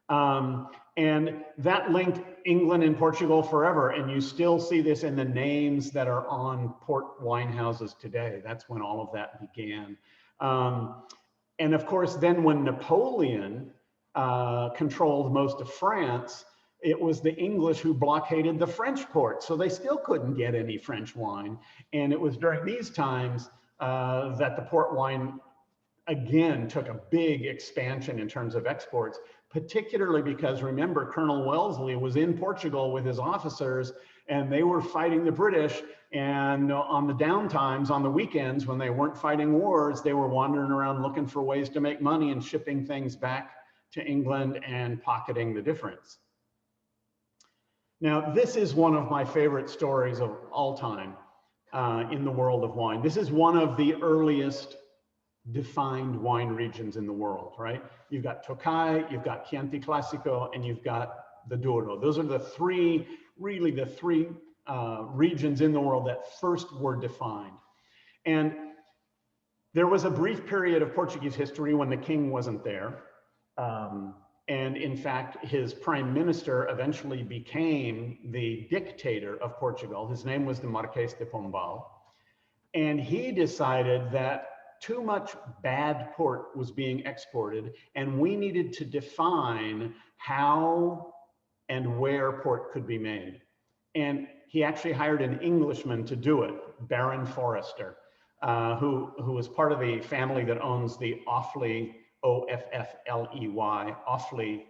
Speaker 2: And that linked England and Portugal forever. And you still see this in the names that are on port wine houses today. That's when all of that began. And of course, then when Napoleon controlled most of France, it was the English who blockaded the French port. So they still couldn't get any French wine. And it was during these times that the port wine again took a big expansion in terms of exports, particularly because, remember, Colonel Wellesley was in Portugal with his officers and they were fighting the British. And on the downtimes, on the weekends, when they weren't fighting wars, they were wandering around looking for ways to make money and shipping things back to England and pocketing the difference. Now, this is one of my favorite stories of all time in the world of wine. This is one of the earliest defined wine regions in the world, right? You've got Tokai, you've got Chianti Classico, and you've got the Douro. Those are the three, really the three regions in the world that first were defined. And there was a brief period of Portuguese history when the king wasn't there. And in fact, his prime minister eventually became the dictator of Portugal. His name was the Marquês de Pombal. And he decided that too much bad port was being exported, and we needed to define how and where port could be made. And he actually hired an Englishman to do it, Baron Forrester, who was part of the family that owns the Offley, O-F-F-L-E-Y, Offley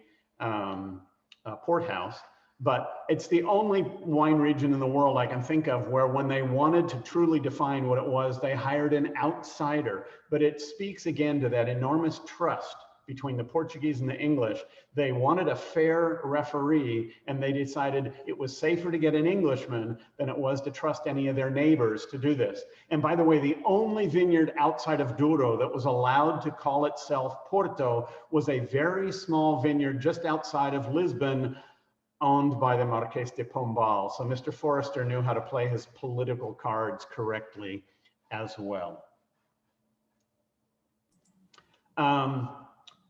Speaker 2: Port House. But it's the only wine region in the world I can think of where when they wanted to truly define what it was, they hired an outsider. But it speaks again to that enormous trust between the Portuguese and the English. They wanted a fair referee, and they decided it was safer to get an Englishman than it was to trust any of their neighbors to do this. And by the way, the only vineyard outside of Douro that was allowed to call itself Porto was a very small vineyard just outside of Lisbon, owned by the Marquês de Pombal. So Mr. Forrester knew how to play his political cards correctly as well.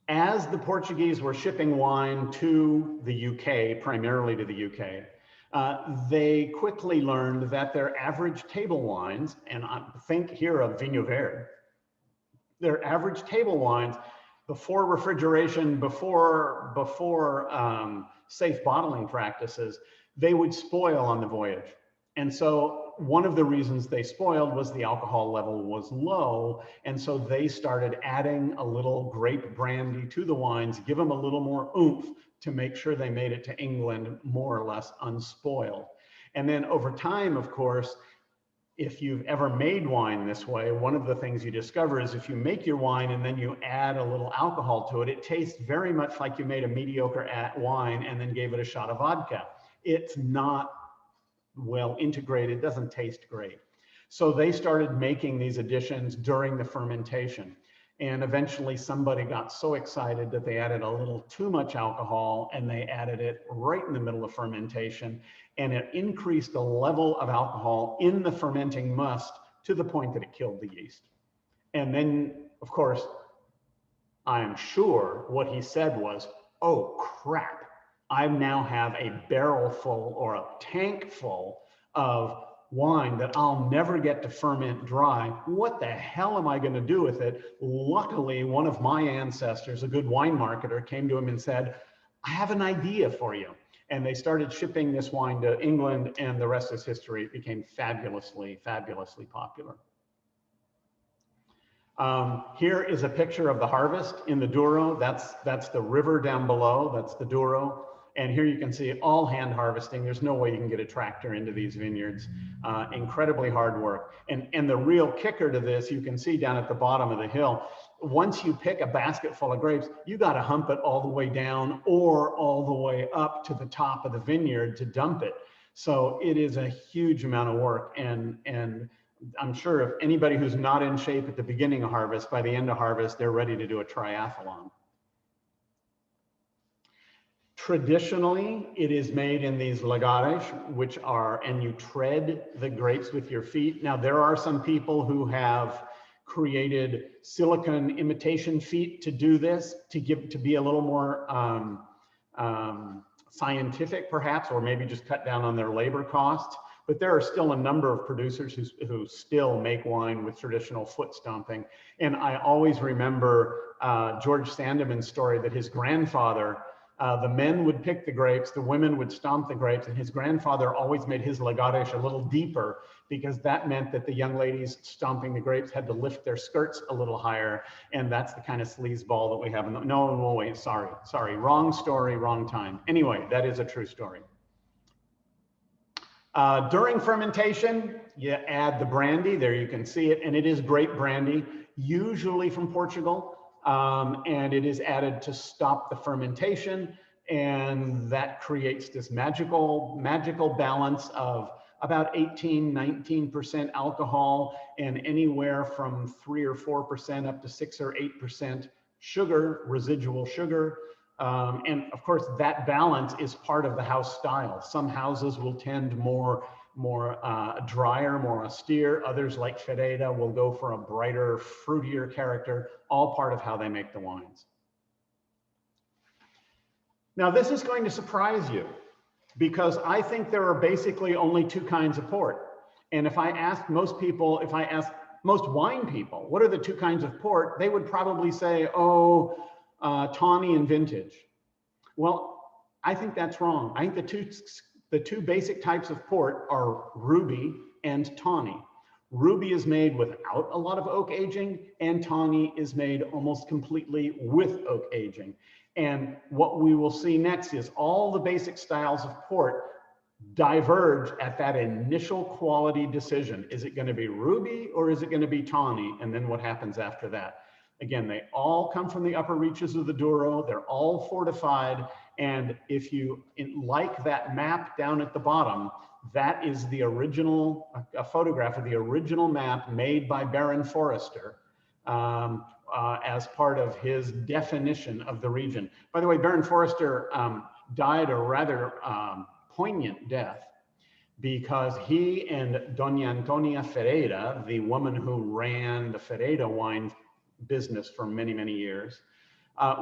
Speaker 2: As the Portuguese were shipping wine to the UK, primarily to the UK, they quickly learned that their average table wines, and I think here of Vinho Verde, their average table wines before refrigeration, before safe bottling practices, they would spoil on the voyage. And so one of the reasons they spoiled was the alcohol level was low. And so they started adding a little grape brandy to the wines, give them a little more oomph to make sure they made it to England more or less unspoiled. And then over time, of course, if you've ever made wine this way, one of the things you discover is if you make your wine and then you add a little alcohol to it, it tastes very much like you made a mediocre wine and then gave it a shot of vodka. It's not well integrated, doesn't taste great. So they started making these additions during the fermentation. And eventually somebody got so excited that they added a little too much alcohol, and they added it right in the middle of fermentation. And it increased the level of alcohol in the fermenting must to the point that it killed the yeast. And then, of course, I am sure what he said was, oh crap, I now have a barrel full or a tank full of wine that I'll never get to ferment dry. What the hell am I going to do with it? Luckily, one of my ancestors, a good wine marketer, came to him and said, I have an idea for you. And they started shipping this wine to England, and the rest is history. It became fabulously, fabulously popular. Here is a picture of the harvest in the Douro. That's the river down below. That's the Douro. And here you can see all hand harvesting. There's no way you can get a tractor into these vineyards. Incredibly hard work. And the real kicker to this, you can see down at the bottom of the hill, once you pick a basket full of grapes, you got to hump it all the way down or all the way up to the top of the vineyard to dump it. So it is a huge amount of work. And I'm sure if anybody who's not in shape at the beginning of harvest, by the end of harvest, they're ready to do a triathlon. Traditionally, it is made in these lagares, which are, and you tread the grapes with your feet. Now, there are some people who have created silicone imitation feet to do this, to be a little more scientific, perhaps, or maybe just cut down on their labor costs. But there are still a number of producers who still make wine with traditional foot stomping. And I always remember George Sandeman's story that his grandfather, the men would pick the grapes, the women would stomp the grapes, and his grandfather always made his lagares a little deeper because that meant that the young ladies stomping the grapes had to lift their skirts a little higher. And that's the kind of sleazeball that we have. No, wait, sorry, wrong story, wrong time. Anyway, that is a true story. During fermentation, you add the brandy. There you can see it, and it is grape brandy, usually from Portugal, and it is added to stop the fermentation, and that creates this magical balance of about 18–19% alcohol and anywhere from 3 or 4% up to 6 or 8% sugar, residual sugar. And of course, that balance is part of the house style. Some houses will tend more drier, more austere. Others, like Ferreira, will go for a brighter, fruitier character, all part of how they make the wines. Now, this is going to surprise you because I think there are basically only 2 kinds of port. And if I ask most people, if I ask most wine people, what are the 2 kinds of port, they would probably say, oh, tawny and vintage. Well, I think that's wrong. I think the two basic types of port are ruby and tawny. Ruby is made without a lot of oak aging, and tawny is made almost completely with oak aging. And what we will see next is all the basic styles of port diverge at that initial quality decision. Is it going to be ruby or is it going to be tawny? And then what happens after that? Again, they all come from the upper reaches of the Douro. They're all fortified. And if you like that map down at the bottom, that is the original, a photograph of the original map made by Baron Forrester as part of his definition of the region. By the way, Baron Forrester died a rather poignant death because he and Doña Antonia Ferreira, the woman who ran the Ferreira wine business for many, many years,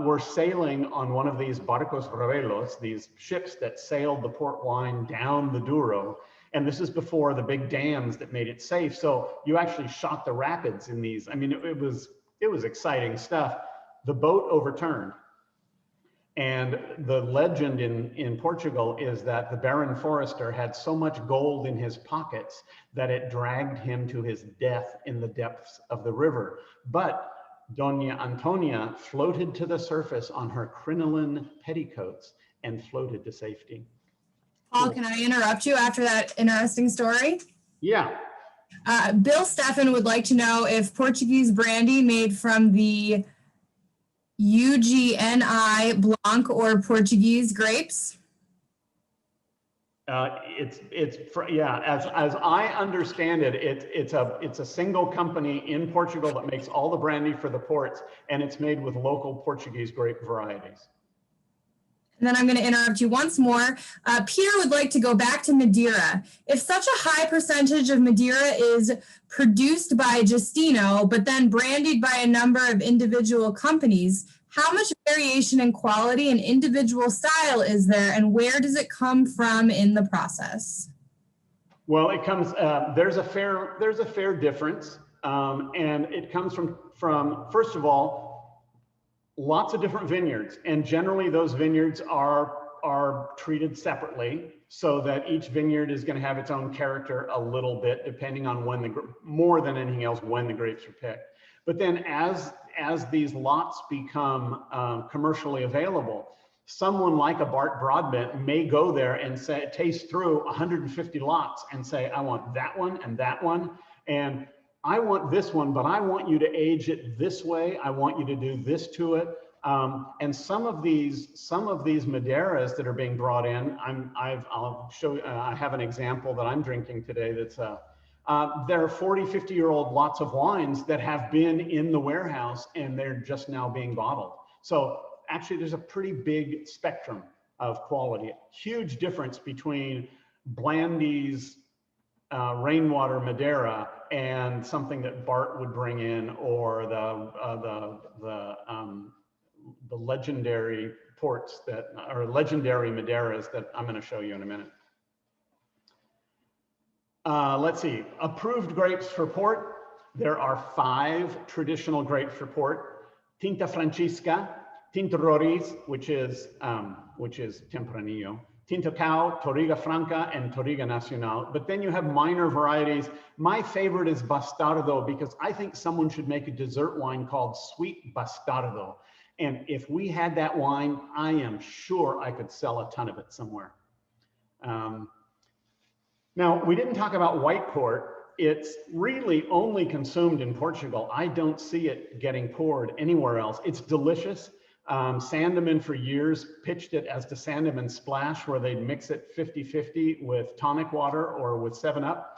Speaker 2: were sailing on one of these barcos revelos, these ships that sailed the port wine down the Douro. And this is before the big dams that made it safe. So you actually shot the rapids in these. I mean, it was exciting stuff. The boat overturned. And the legend in Portugal is that the Baron Forrester had so much gold in his pockets that it dragged him to his death in the depths of the river. But Doña Antonia floated to the surface on her crinoline petticoats and floated to safety.
Speaker 3: Paul, can I interrupt you after that interesting story?
Speaker 2: Yeah.
Speaker 3: Bill Steffen would like to know if Portuguese brandy made from the UGNI Blanc or Portuguese grapes? As I understand it, it's a single company in Portugal that makes all the brandy for the ports, and it's made with local Portuguese grape varieties. And then I'm going to interrupt you once more. Peter would like to go back to Madeira. If such a high percentage of Madeira is produced by Justino, but then brandied by a number of individual companies, how much variation in quality and individual style is there, and where does it come from in the process?
Speaker 2: Well, it comes, there's a fair difference, and it comes from, first of all, lots of different vineyards, and generally those vineyards are are treated separately so that each vineyard is going to have its own character a little bit, depending on when more than anything else, when the grapes are picked. But then as these lots become commercially available, someone like a Bart Broadbent may go there and say, taste through 150 lots and say, I want that one and that one. And I want this one, but I want you to age it this way. I want you to do this to it. And some of these Madeiras that are being brought in, I'll show. I have an example that I'm drinking today. That's there are 40, 50-year-old lots of wines that have been in the warehouse and they're just now being bottled. So actually, there's a pretty big spectrum of quality. Huge difference between Blandy's rainwater Madeira and something that Bart would bring in, or the legendary ports that are legendary Madeiras that I'm going to show you in a minute. Let's see, approved grapes for port. There are 5 traditional grapes for port: Tinta Francisca, Tinta Roriz, which is Tempranillo, Tinta Cao, Touriga Franca, and Touriga Nacional. But then you have minor varieties. My favorite is Bastardo, because I think someone should make a dessert wine called Sweet Bastardo. And if we had that wine, I am sure I could sell a ton of it somewhere. Now, we didn't talk about white port. It's really only consumed in Portugal. I don't see it getting poured anywhere else. It's delicious. Sandeman for years pitched it as the Sandeman Splash, where they'd mix it 50-50 with tonic water or with 7-Up.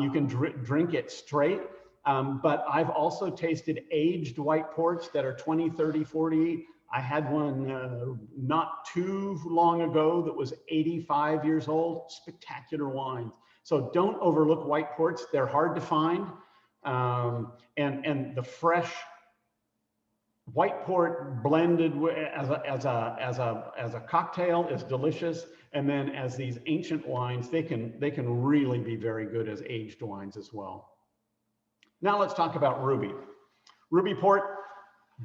Speaker 2: You can drink it straight, but I've also tasted aged white ports that are 20, 30, 40. I had one not too long ago that was 85 years old. Spectacular wines. So don't overlook white ports. They're hard to find. And the fresh white port blended as a cocktail is delicious. And then as these ancient wines, they can really be very good as aged wines as well. Now let's talk about Ruby. Ruby port,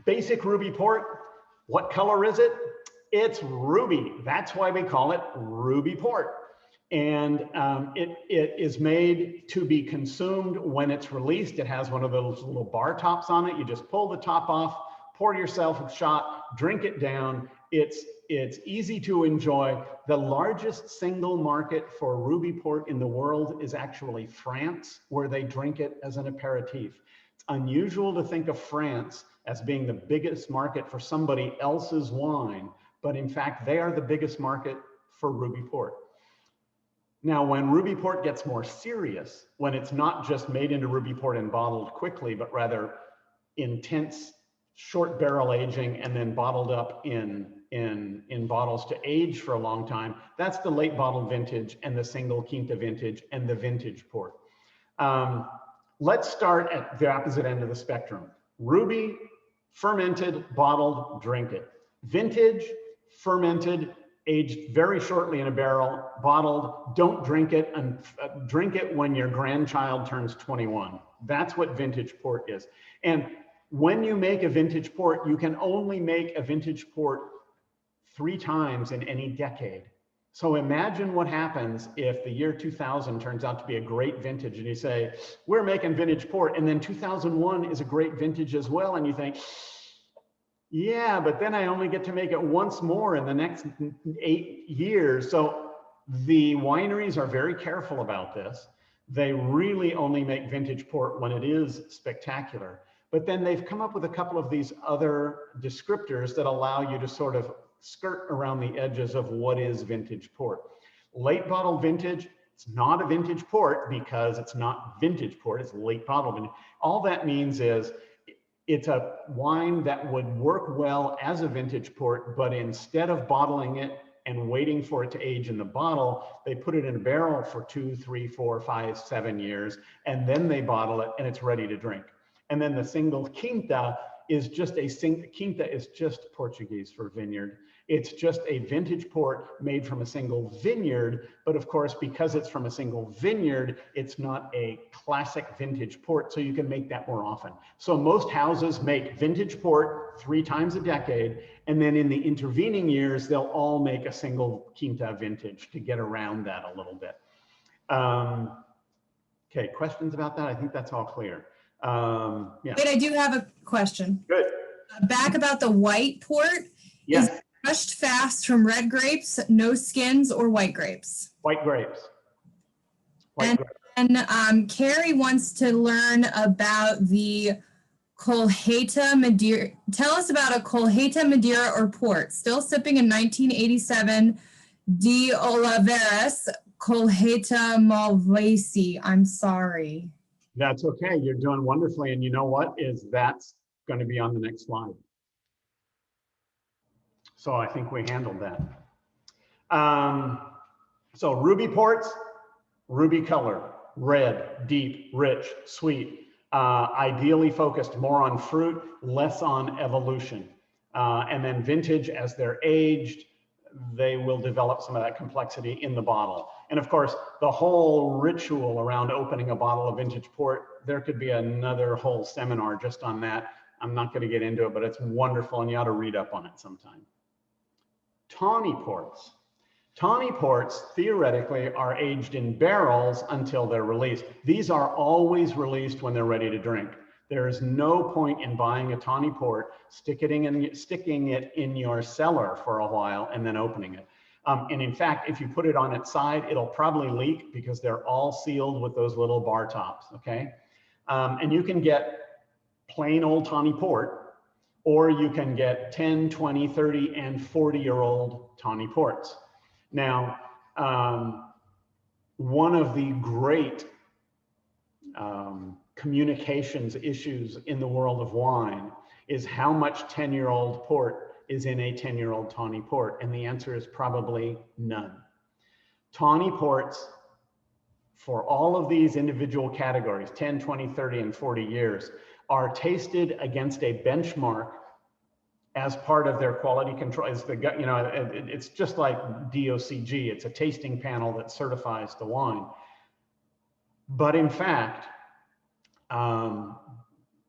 Speaker 2: basic Ruby port. What color is it? It's ruby. That's why we call it Ruby port. And it is made to be consumed when it's released. It has one of those little bar tops on it. You just pull the top off, pour yourself a shot, drink it down. It's easy to enjoy. The largest single market for Ruby port in the world is actually France, where they drink it as an aperitif. It's unusual to think of France as being the biggest market for somebody else's wine, but in fact, they are the biggest market for Ruby port. Now, when Ruby port gets more serious, when it's not just made into Ruby port and bottled quickly, but rather intense short barrel aging and then bottled up in bottles to age for a long time, that's the late bottle vintage and the single quinta vintage and the vintage port. Let's start at the opposite end of the spectrum. Ruby, fermented, bottled, drink it. Vintage, fermented, aged very shortly in a barrel, bottled, don't drink it, and drink it when your grandchild turns 21. That's what vintage port is. And when you make a vintage port, you can only make a vintage port 3 times in any decade. So imagine what happens if the year 2000 turns out to be a great vintage and you say, we're making vintage port, and then 2001 is a great vintage as well, and you think, yeah, but then I only get to make it once more in the next 8 years. So the wineries are very careful about this. They really only make vintage port when it is spectacular. But then they've come up with a couple of these other descriptors that allow you to sort of skirt around the edges of what is vintage port. Late bottle vintage, it's not a vintage port because it's not vintage port, it's late bottle vintage. All that means is it's a wine that would work well as a vintage port, but instead of bottling it and waiting for it to age in the bottle, they put it in a barrel for 2, 3, 4, 5, 7 years, and then they bottle it and it's ready to drink. And then the single quinta is just Quinta is just Portuguese for vineyard. It's just a vintage port made from a single vineyard. But of course, because it's from a single vineyard, it's not a classic vintage port. So you can make that more often. So most houses make vintage port 3 times a decade. And then in the intervening years, they'll all make a single Quinta vintage to get around that a little bit. Okay, questions about that? I think that's all clear. Yeah.
Speaker 3: Wait, I do have a question.
Speaker 2: Good.
Speaker 3: Back about the white port.
Speaker 2: Yes.
Speaker 3: Is crushed fast from red grapes, no skins, or white grapes?
Speaker 2: White grapes. White grapes.
Speaker 3: And Carrie wants to learn about the Colheita Madeira. Tell us about a Colheita Madeira or port. Still sipping in 1987, de Oliveras, Colheita Malvasia. I'm sorry.
Speaker 2: That's okay. You're doing wonderfully. And you know what? That's going to be on the next slide. So I think we handled that. So ruby ports, ruby color, red, deep, rich, sweet, ideally focused more on fruit, less on evolution. And then vintage, as they're aged, they will develop some of that complexity in the bottle. And of course, the whole ritual around opening a bottle of vintage port, there could be another whole seminar just on that. I'm not going to get into it, but it's wonderful and you ought to read up on it sometime. Tawny ports. Tawny ports theoretically are aged in barrels until they're released. These are always released when they're ready to drink. There is no point in buying a tawny port, sticking it in your cellar for a while and then opening it. And in fact, if you put it on its side, it'll probably leak because they're all sealed with those little bar tops, okay? And you can get plain old tawny port, or you can get 10, 20, 30, and 40-year-old tawny ports. Now, one of the great communications issues in the world of wine is how much 10-year-old port is in a 10-year-old tawny port, and the answer is probably none. Tawny ports, for all of these individual categories, 10, 20, 30, and 40 years, are tasted against a benchmark as part of their quality control. It's just like DOCG. It's a tasting panel that certifies the wine. But in fact,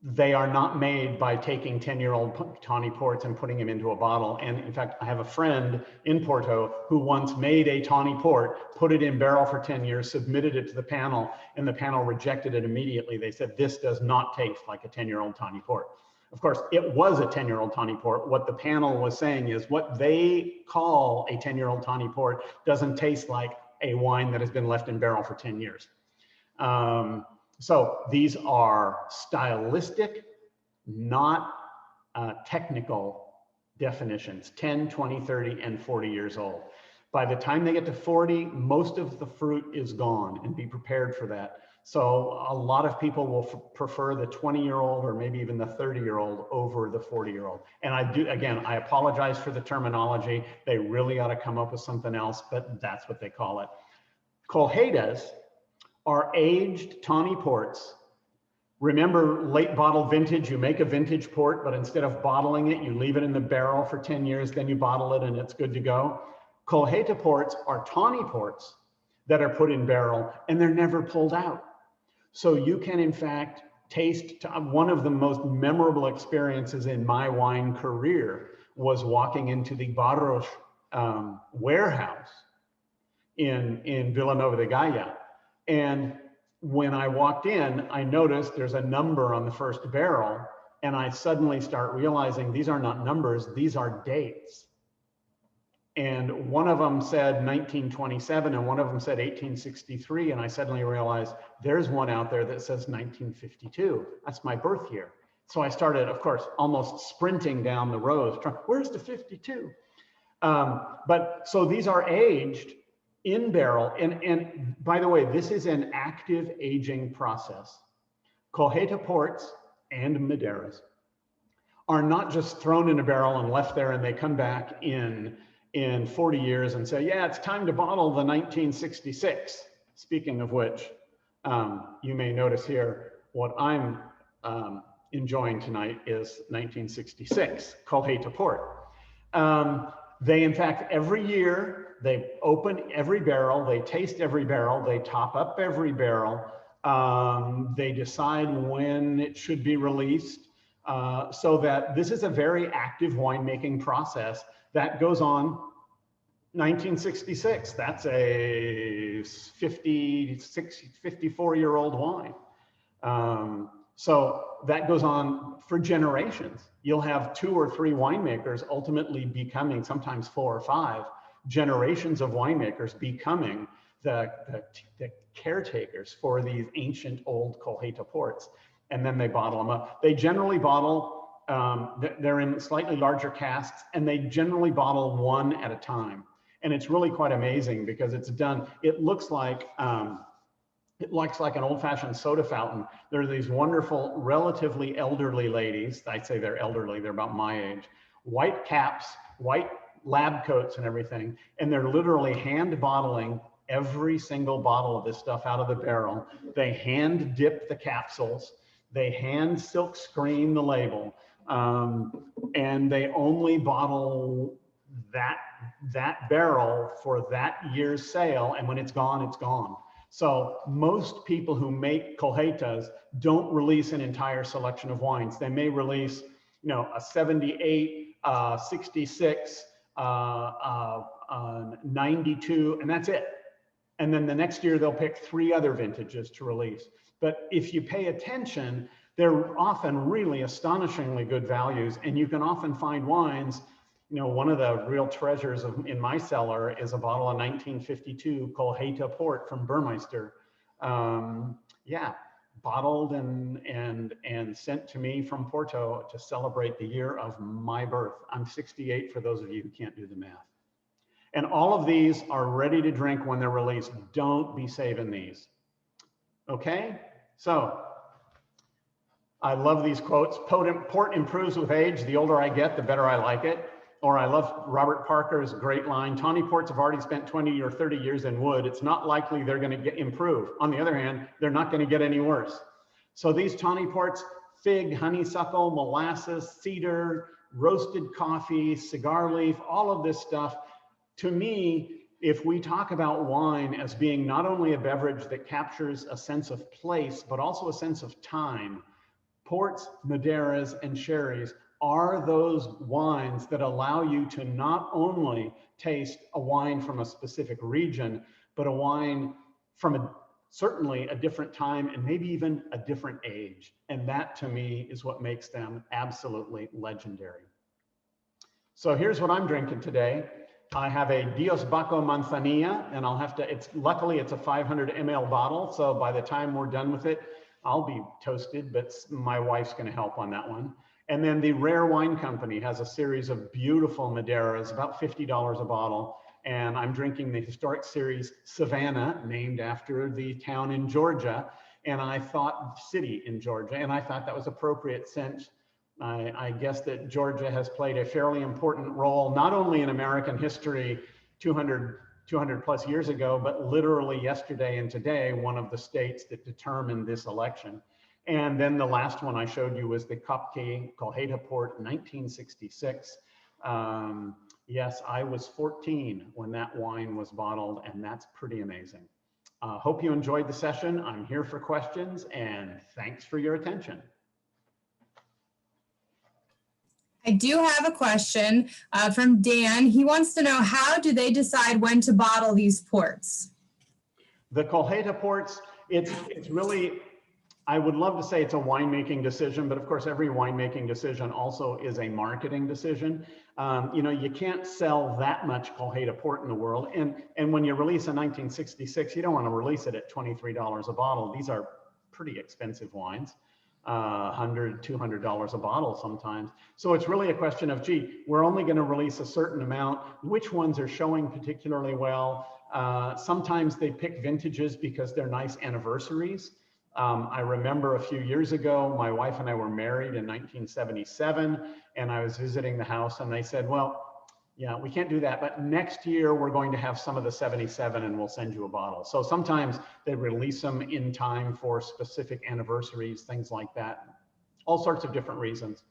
Speaker 2: they are not made by taking 10-year-old tawny ports and putting them into a bottle. And in fact, I have a friend in Porto who once made a tawny port, put it in barrel for 10 years, submitted it to the panel, and the panel rejected it immediately. They said, this does not taste like a 10-year-old tawny port. Of course, it was a 10-year-old tawny port. What the panel was saying is what they call a 10-year-old tawny port doesn't taste like a wine that has been left in barrel for 10 years. So these are stylistic, not technical definitions, 10, 20, 30, and 40 years old. By the time they get to 40, most of the fruit is gone, and be prepared for that. So a lot of people will prefer the 20-year-old or maybe even the 30-year-old over the 40-year-old. And I apologize for the terminology. They really ought to come up with something else, but that's what they call it. Colheitas are aged tawny ports. Remember, late bottle vintage, you make a vintage port, but instead of bottling it, you leave it in the barrel for 10 years, then you bottle it and it's good to go. Colheita ports are tawny ports that are put in barrel and they're never pulled out. So you can, in fact, taste. One of the most memorable experiences in my wine career was walking into the Barros warehouse in Villanova de Gaia. And when I walked in, I noticed there's a number on the first barrel, and I suddenly start realizing these are not numbers, these are dates. And one of them said 1927, and one of them said 1863, and I suddenly realized there's one out there that says 1952. That's my birth year. So I started, of course, almost sprinting down the rows, trying, where's the 52? But so these are aged in barrel, and by the way, this is an active aging process. Colheita ports and Madeiras are not just thrown in a barrel and left there and they come back in 40 years and say, yeah, it's time to bottle the 1966. Speaking of which, you may notice here what I'm enjoying tonight is 1966, Colheita port. They, in fact, every year, they open every barrel, they taste every barrel, they top up every barrel, they decide when it should be released, so that this is a very active winemaking process that goes on. 1966, that's a 54-year-old wine. So that goes on for generations. You'll have 2 or 3 winemakers ultimately becoming, sometimes 4 or 5 generations of winemakers becoming the caretakers for these ancient old Colheita ports. And then they bottle them up. They generally bottle, they're in slightly larger casks, and they generally bottle 1 at a time. And it's really quite amazing because it's done, it looks like an old-fashioned soda fountain. There are these wonderful, relatively elderly ladies. I say they're elderly, they're about my age. White caps, white lab coats and everything. And they're literally hand bottling every single bottle of this stuff out of the barrel. They hand dip the capsules. They hand silk screen the label. And they only bottle that barrel for that year's sale. And when it's gone, it's gone. So most people who make Colheitas don't release an entire selection of wines. They may release, you know, a 78, 66, 92, and that's it. And then the next year they'll pick 3 other vintages to release. But if you pay attention, they're often really astonishingly good values, and you can often find wines. You know, one of the real treasures in my cellar is a bottle of 1952 Colheita port from Burmeister. Yeah, bottled and sent to me from Porto to celebrate the year of my birth. I'm 68 for those of you who can't do the math. And all of these are ready to drink when they're released. Don't be saving these. Okay, so I love these quotes. Port improves with age. The older I get, the better I like it. Or I love Robert Parker's great line, tawny ports have already spent 20 or 30 years in wood. It's not likely they're going to improve. On the other hand, they're not going to get any worse. So these tawny ports, fig, honeysuckle, molasses, cedar, roasted coffee, cigar leaf, all of this stuff. To me, if we talk about wine as being not only a beverage that captures a sense of place, but also a sense of time, ports, Madeiras, and sherries are those wines that allow you to not only taste a wine from a specific region, but a wine from certainly a different time and maybe even a different age. And that to me is what makes them absolutely legendary. So here's what I'm drinking today. I have a Dios Baco Manzanilla, and I'll have to, luckily it's a 500 ml bottle. So by the time we're done with it, I'll be toasted, but my wife's gonna help on that one. And then the Rare Wine Company has a series of beautiful Madeiras, about $50 a bottle. And I'm drinking the historic series Savannah, named after the town in Georgia. And I thought, city in Georgia, and I thought that was appropriate since I guess that Georgia has played a fairly important role, not only in American history 200 plus years ago, but literally yesterday and today, one of the states that determined this election. And then the last one I showed you was the Kopke Colheita port, 1966. Yes, I was 14 when that wine was bottled, and that's pretty amazing. Hope you enjoyed the session. I'm here for questions, and thanks for your attention.
Speaker 3: I do have a question from Dan. He wants to know, how do they decide when to bottle these ports?
Speaker 2: The Colheita ports, it's really, I would love to say it's a winemaking decision, but of course every winemaking decision also is a marketing decision. You know, you can't sell that much Colheita port in the world. And when you release a 1966, you don't want to release it at $23 a bottle. These are pretty expensive wines. $100, $200 a bottle sometimes. So it's really a question of, gee, we're only going to release a certain amount. Which ones are showing particularly well? Sometimes they pick vintages because they're nice anniversaries. I remember a few years ago, my wife and I were married in 1977, and I was visiting the house, and they said, well, yeah, we can't do that, but next year we're going to have some of the 77 and we'll send you a bottle. So sometimes they release them in time for specific anniversaries, things like that. all sorts of different reasons.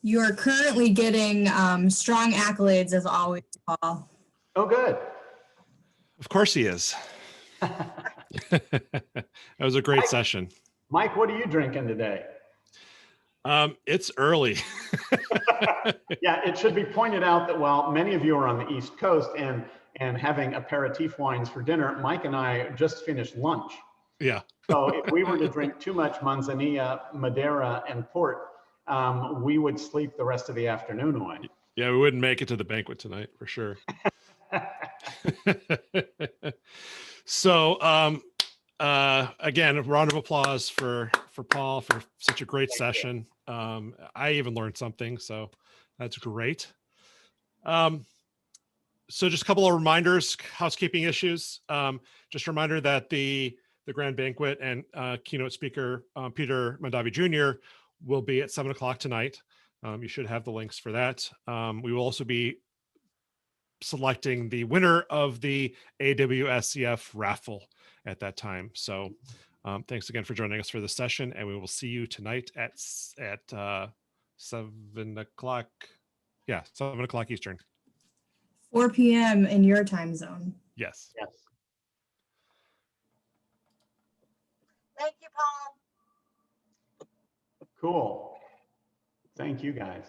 Speaker 3: You are currently getting strong accolades as always, Paul.
Speaker 2: Oh, good.
Speaker 1: Of course he is. That was a great session.
Speaker 2: Mike, what are you drinking today?
Speaker 1: It's early.
Speaker 2: Yeah, it should be pointed out that while many of you are on the East Coast and having aperitif wines for dinner, Mike and I just finished lunch.
Speaker 1: Yeah.
Speaker 2: So if we were to drink too much Manzanilla, Madeira, and port, we would sleep the rest of the afternoon away.
Speaker 1: Yeah, we wouldn't make it to the banquet tonight for sure. So again, a round of applause for Paul for such a great session. I even learned something, so that's great. So just a couple of reminders, housekeeping issues. Just a reminder that the grand banquet and keynote speaker Peter Mondavi Jr. will be at 7 o'clock tonight. You should have the links for that. We will also be selecting the winner of the AWSCF raffle at that time. So thanks again for joining us for this session, and we will see you tonight at 7 o'clock. Yeah, 7 o'clock Eastern.
Speaker 3: 4 p.m. in your time zone.
Speaker 1: Yes.
Speaker 2: Yes.
Speaker 4: Thank you, Paul.
Speaker 2: Cool. Thank you, guys.